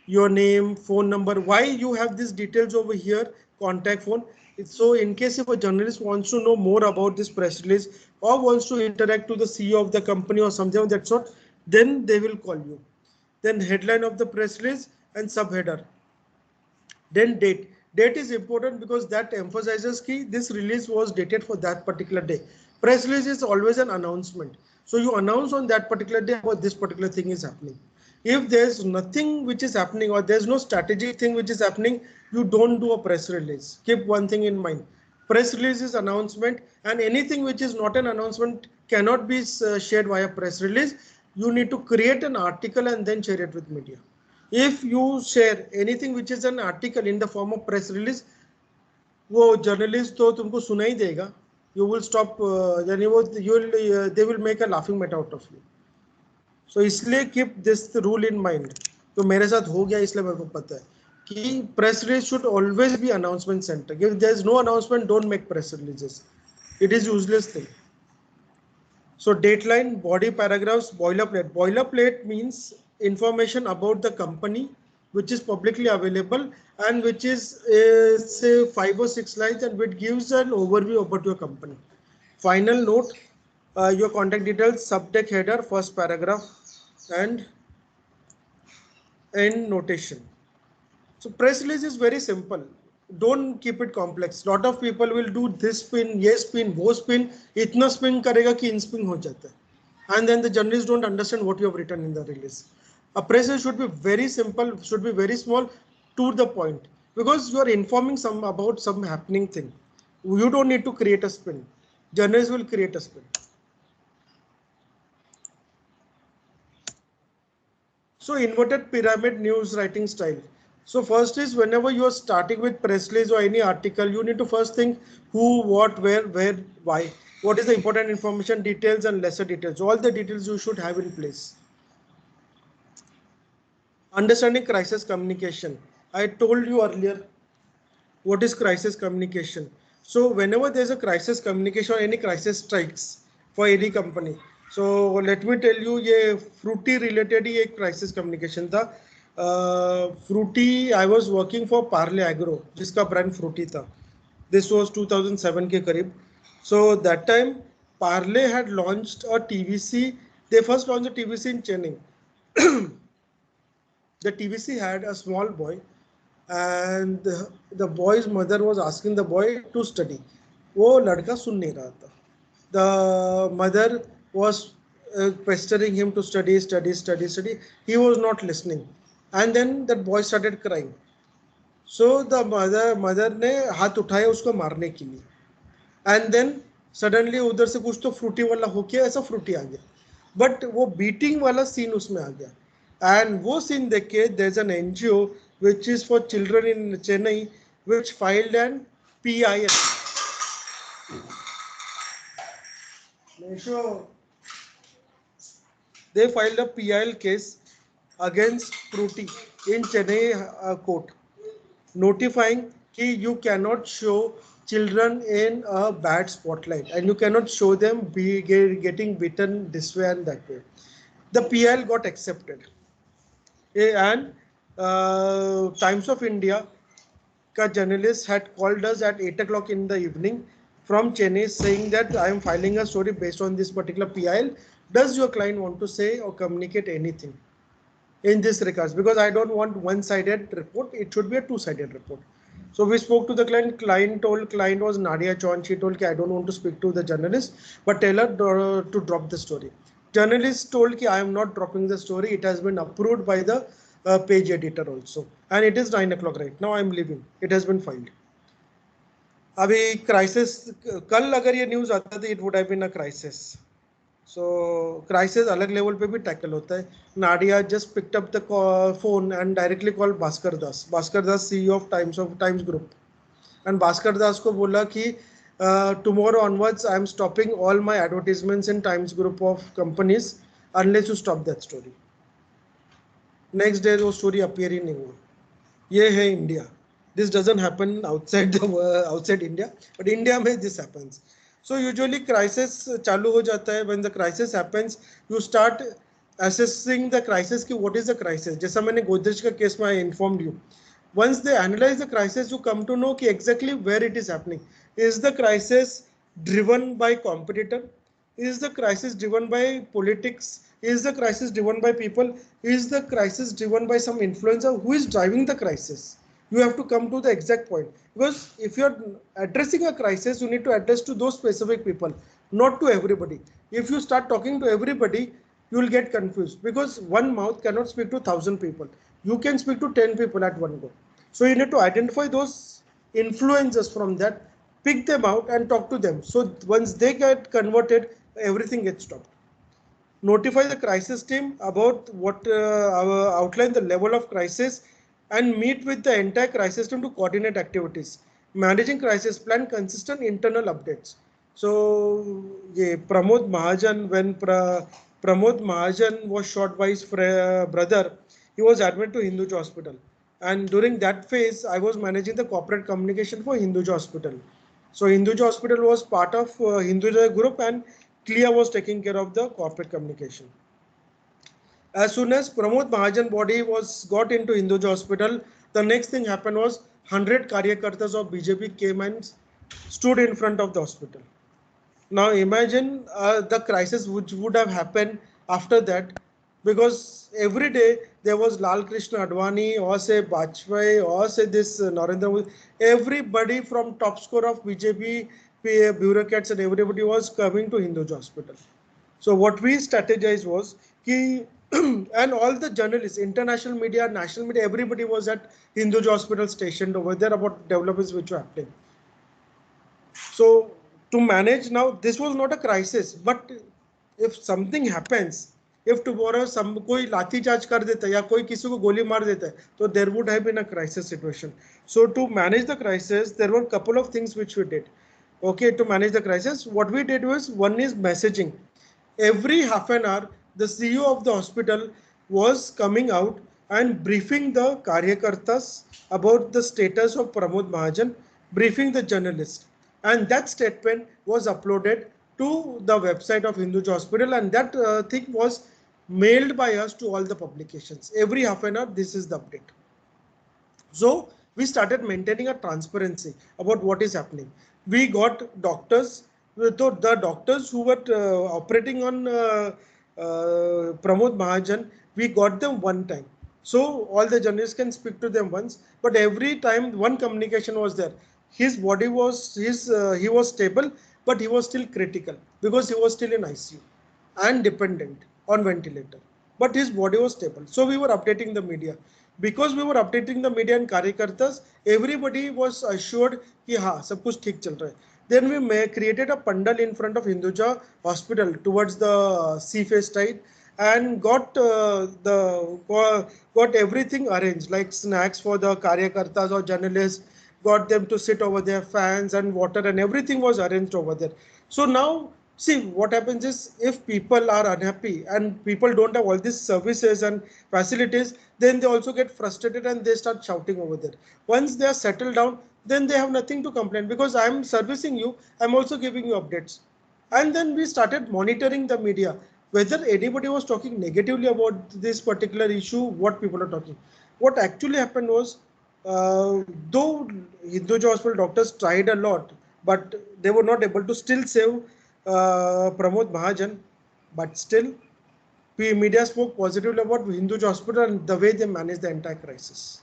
your name, phone number. Why you have these details over here? Contact phone. So in case if a journalist wants to know more about this press release or wants to interact to the CEO of the company or something of that sort, then they will call you. Then headline of the press release and subheader. Then date. Date is important because that emphasizes that this release was dated for that particular day. Press release is always an announcement. So you announce on that particular day about this particular thing is happening. If there's nothing which is happening or there's no strategic thing which is happening, you don't do a press release. Keep one thing in mind. Press release is announcement, and anything which is not an announcement cannot be shared via press release. You need to create an article and then share it with media. If you share anything which is an article in the form of press release, वो journalist तो तुमको सुना ही देगा. You will stop, यानी वो they will make a laughing matter out of you. So इसलिए keep this rule in mind. तो मेरे साथ हो गया इसलिए मेरे को पता है कि press release should always be announcement center. If there is no announcement, don't make press releases. It is useless thing. So dateline, body paragraphs, boilerplate. Boilerplate means information about the company which is publicly available and which is say 5 or 6 lines and which gives an overview about your company. Final note, your contact details, subject header, first paragraph and end notation. So press release is very simple. Don't keep it complex. Lot of people will do this spin, yes spin, wo spin, itna spin karega ki in spin ho jata hai. And then the journalists don't understand what you have written in the release. A press release should be very simple, should be very small, to the point, because you are informing about some happening thing. You don't need to create a spin. Journalists will create a spin. So inverted pyramid news writing style. So first is whenever you are starting with press release or any article, you need to first think who, what, where, why. What is the important information, details and lesser details. All the details you should have in place. Understanding crisis communication. I told you earlier what is crisis communication. So whenever there's a crisis communication or any crisis strikes for any company. So let me tell you, ये fruity related ही एक crisis communication था. Fruity, I was working for Parle Agro, जिसका brand Fruity था. This was 2007 के करीब. So that time Parle had launched a TVC. They first launched a TVC in Chennai. The TVC had a small boy, and the boy's mother was asking the boy to study. वो लड़का सुन नहीं रहा था. The mother was pestering him to study. He was not listening, and then that boy started crying. So the mother ने हाथ उठाया उसको मारने के लिए, and then suddenly उधर से कुछ तो फ्रूटी वाला होके ऐसा फ्रूटी आ गया, but वो बीटिंग वाला सीन उसमें आ गया. And वो सीन देख के there's an NGO which is for children in Chennai which filed an PIL. They filed a PIL case against Fruity in Chennai court, notifying that you cannot show children in a bad spotlight, and you cannot show them getting beaten this way and that way. The PL got accepted, and Times of India ka journalist had called us at 8 o'clock in the evening from Chennai saying that I am filing a story based on this particular PIL. Does your client want to say or communicate anything in this regards? Because I don't want one-sided report. It should be a two-sided report. So we spoke to the client. Client was Nadia Chauhan. She told, I don't want to speak to the journalist, but tell her to drop the story. Journalist told, I am not dropping the story. It has been approved by the page editor also. And it is 9 o'clock right now. I am leaving. It has been filed. अभी crisis कल अगर ये news आता तो it would have been a crisis. So crisis अलग level पे भी tackle होता है. Nadia just picked up the phone and directly called Bhaskar Das. Bhaskar Das, CEO of Times Group, and Bhaskar Das को बोला कि tomorrow onwards I am stopping all my advertisements in Times Group of companies unless you stop that story. Next day वो story appear ही नहीं हुआ. ये है India. This doesn't happen outside India, but India में this happens. So usually crisis चालू हो जाता है. When the crisis happens, you start assessing the crisis कि what is the crisis. जैसा मैंने गोदरेज का केस में I informed you. Once they analyze the crisis, you come to know कि exactly where it is happening. Is the crisis driven by competitor? Is the crisis driven by politics? Is the crisis driven by people? Is the crisis driven by some influencer? Who is driving the crisis? You have to come to the exact point, because if you're addressing a crisis, you need to address to those specific people, not to everybody. If you start talking to everybody, you will get confused, because one mouth cannot speak to 1,000 people. You can speak to 10 people at one go. So you need to identify those influencers from that, pick them out and talk to them. So once they get converted, everything gets stopped. Notify the crisis team about what outline the level of crisis and meet with the entire crisis team to coordinate activities. Managing crisis plan, consistent internal updates. So yeah, Pramod Mahajan, when Pramod Mahajan was shot by his brother, he was admitted to Hinduja Hospital. And during that phase, I was managing the corporate communication for Hinduja Hospital. So Hinduja Hospital was part of Hinduja group, and Clea was taking care of the corporate communication. As soon as Pramod Mahajan body got into Hinduja Hospital, the next thing happened was 100 Karyakartas of BJP came and stood in front of the hospital. Now imagine the crisis which would have happened after that, because every day there was Lal Krishna Advani or say Bajpayee or say this Narendra Modi, everybody from top score of BJP bureaucrats and everybody was coming to Hinduja Hospital. So what we strategized was ki and all the journalists, international media, national media, everybody was at Hinduja Hospital stationed over there about developments which were happening. So to manage now, this was not a crisis, but if something happens, if tomorrow कोई लाठी charge कर देता है या कोई किसी को गोली मार देता है, तो there would have been a crisis situation. So to manage the crisis, there were a couple of things which we did. Okay, to manage the crisis, what we did was, one is messaging. Every half an hour, the CEO of the hospital was coming out and briefing the Karyakartas about the status of Pramod Mahajan, briefing the journalist. And that statement was uploaded to the website of Hinduja Hospital, and that thing was mailed by us to all the publications. Every half an hour, this is the update. So we started maintaining a transparency about what is happening. We got doctors, the doctors who were operating on Pramod Mahajan, we got them one time. So all the journalists can speak to them once, but every time one communication was there. His body was, he was stable, but he was still critical because he was still in ICU and dependent on ventilator. But his body was stable. So we were updating the media. Because we were updating the media and Karyakartas, everybody was assured कि हाँ सब कुछ ठीक चल रहा है. Then we created a pandal in front of Hinduja Hospital towards the sea face side and got everything arranged, like snacks for the Karyakartas or journalists, got them to sit over there, fans and water and everything was arranged over there. So now See, what happens is if people are unhappy and people don't have all these services and facilities, then they also get frustrated and they start shouting over there. Once they are settled down, then they have nothing to complain because I'm servicing you, I'm also giving you updates. And then we started monitoring the media, whether anybody was talking negatively about this particular issue, what people are talking. What actually happened was, though Hinduja Hospital doctors tried a lot, but they were not able to still save Pramod Mahajan, but still media spoke positively about Hinduja Hospital and the way they managed the entire crisis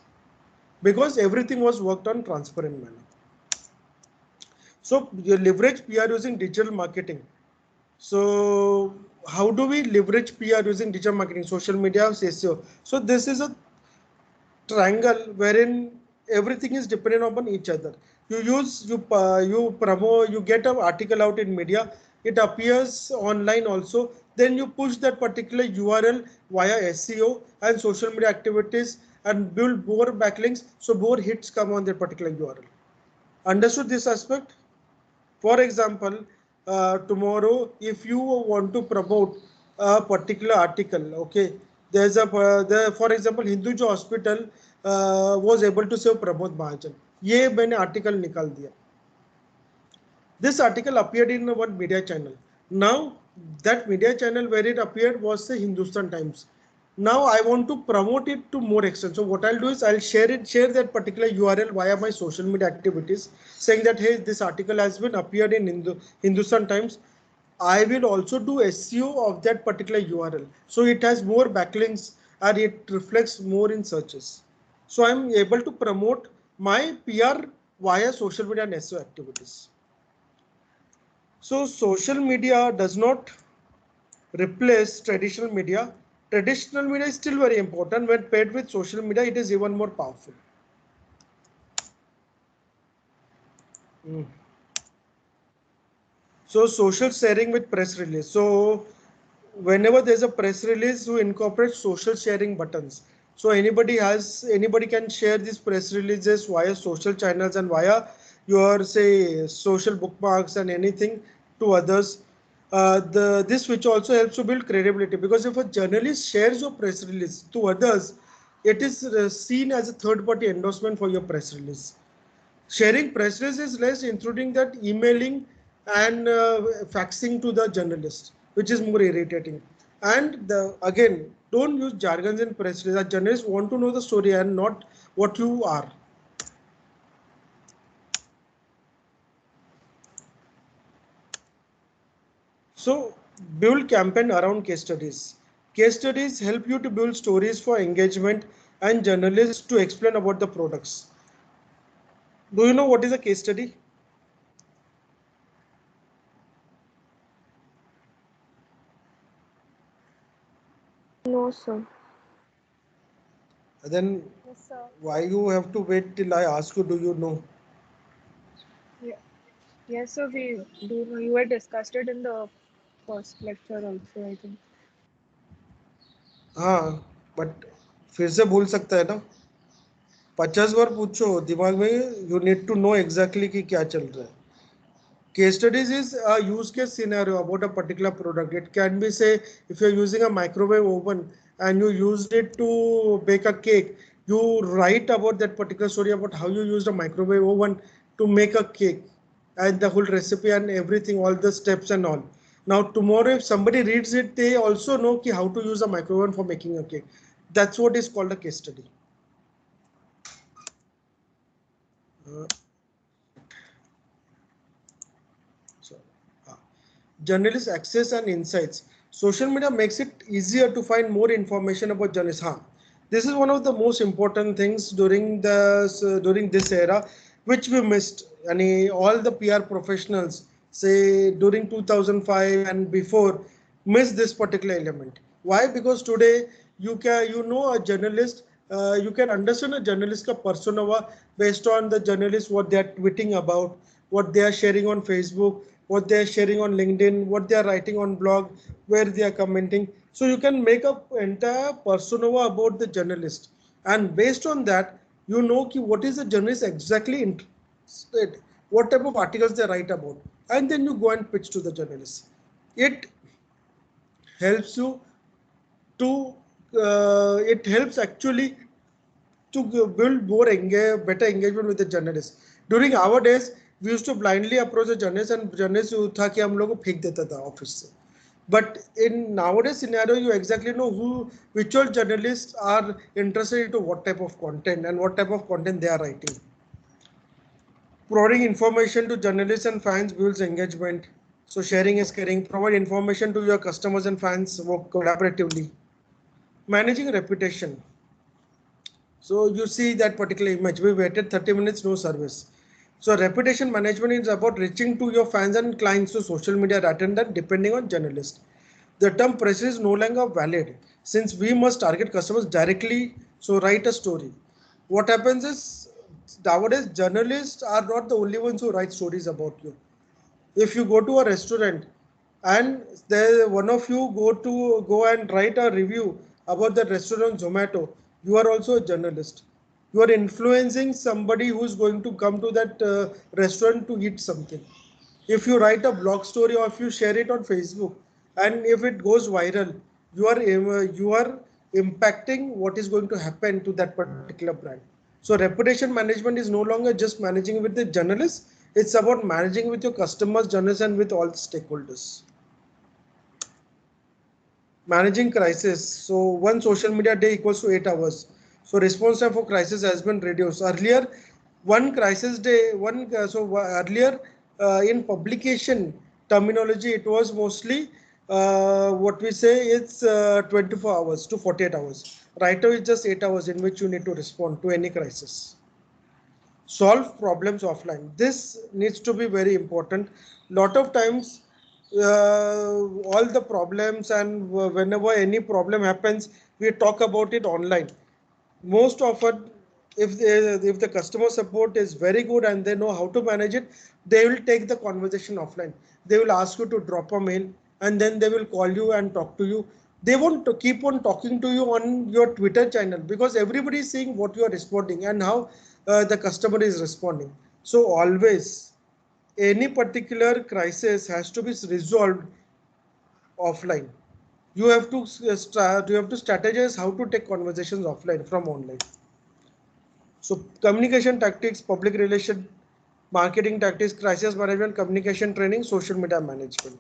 because everything was worked on transparent manner. So you leverage PR using digital marketing. So how do we leverage PR using digital marketing, social media, SEO? So this is a triangle wherein everything is dependent upon each other. You promote, you get an article out in media, it appears online also, then you push that particular URL via SEO and social media activities and build more backlinks, so more hits come on that particular URL. Understood this aspect? For example, tomorrow, if you want to promote a particular article, okay, there's a for example, Hinduja Hospital was able to save Pramod Mahajan. ये मैंने article निकाल दिया. This article appeared in one media channel. Now that media channel where it appeared was the Hindustan Times. Now I want to promote it to more extent. So what I'll do is I'll share that particular URL via my social media activities, saying that hey, this article has been appeared in Hindustan Times. I will also do SEO of that particular URL. So it has more backlinks and it reflects more in searches. So I'm able to promote my PR via social media and SEO activities. So social media does not replace traditional media. Traditional media is still very important. When paired with social media, it is even more powerful. So social sharing with press release. So whenever there's a press release, you incorporate social sharing buttons. So anybody can share these press releases via social channels and via your say social bookmarks and anything to others. This which also helps to build credibility, because if a journalist shares your press release to others, it is seen as a third party endorsement for your press release. Sharing press release is less, including that emailing and faxing to the journalist, which is more irritating. And again, don't use jargons in press release. Journalists want to know the story and not what you are. So build campaign around case studies. Case studies help you to build stories for engagement and journalists to explain about the products. Do you know what is a case study? No, sir. Then Yes, sir. why you have to wait till I ask you, do you know? Yeah. Yes, sir. We do know. You had discussed it in the first lecture also, I think. हाँ, but फिर से भूल सकता है ना. 50 बार पूछो दिमाग में, you need to know exactly कि क्या चल रहा है. Case studies is a use case scenario about a particular product. It can be, say, if you're using a microwave oven and you used it to bake a cake, you write about that particular story about how you used a microwave oven to make a cake and the whole recipe and everything, all the steps and all. Now tomorrow if somebody reads it, they also know how to use a microwave oven for making a cake. That's what is called a case study. Journalist access and insights. Social media makes it easier to find more information about journalists. This is one of the most important things during this era, which we missed. All the PR professionals, say during 2005 and before, missed this particular element. Why? Because today you know a journalist. You can understand a journalist ka persona based on the journalist, what they are tweeting about, what they are sharing on Facebook, what they are sharing on LinkedIn, what they are writing on blog, where they are commenting. So you can make up entire persona about the journalist, and based on that, you know what is the journalist exactly interested, what type of articles they write about, and then you go and pitch to the journalist. it helps you to it helps actually to build more better engagement with the journalists. During our days, we used to blindly approach the journalists, and journalists था कि हम लोग को फेंक देता था office से. But in nowadays scenario, you exactly know which all journalists are interested into what type of content and what type of content they are writing. Providing information to journalists and fans builds engagement. So sharing is caring. Provide information to your customers and fans, work collaboratively. Managing reputation. So you see that particular image, we waited 30 minutes, no service. So reputation management is about reaching to your fans and clients to social media attendant depending on journalist. The term press is no longer valid since we must target customers directly. So write a story. What happens is nowadays journalists are not the only ones who write stories about you. If you go to a restaurant and there one of you go and write a review about the restaurant Zomato, you are also a journalist. You are influencing somebody who's going to come to that restaurant to eat something. If you write a blog story or if you share it on Facebook and if it goes viral, you are impacting what is going to happen to that particular brand. So reputation management is no longer just managing with the journalists, it's about managing with your customers, journalists, and with all the stakeholders. Managing crisis. So one social media day equals to 8 hours. So response time for crisis has been reduced. Earlier, one crisis day, earlier in publication terminology, it was mostly what we say it's 24 hours to 48 hours. Right now, it's just 8 hours in which you need to respond to any crisis. Solve problems offline. This needs to be very important. Lot of times all the problems and whenever any problem happens, we talk about it online. Most often, if the customer support is very good and they know how to manage it, they will take the conversation offline. They will ask you to drop a mail and then they will call you and talk to you. They won't keep on talking to you on your Twitter channel because everybody is seeing what you are responding and how the customer is responding. So always any particular crisis has to be resolved offline. You have to strategize how to take conversations offline from online. So communication tactics, public relation, marketing tactics, crisis management, communication training, social media management.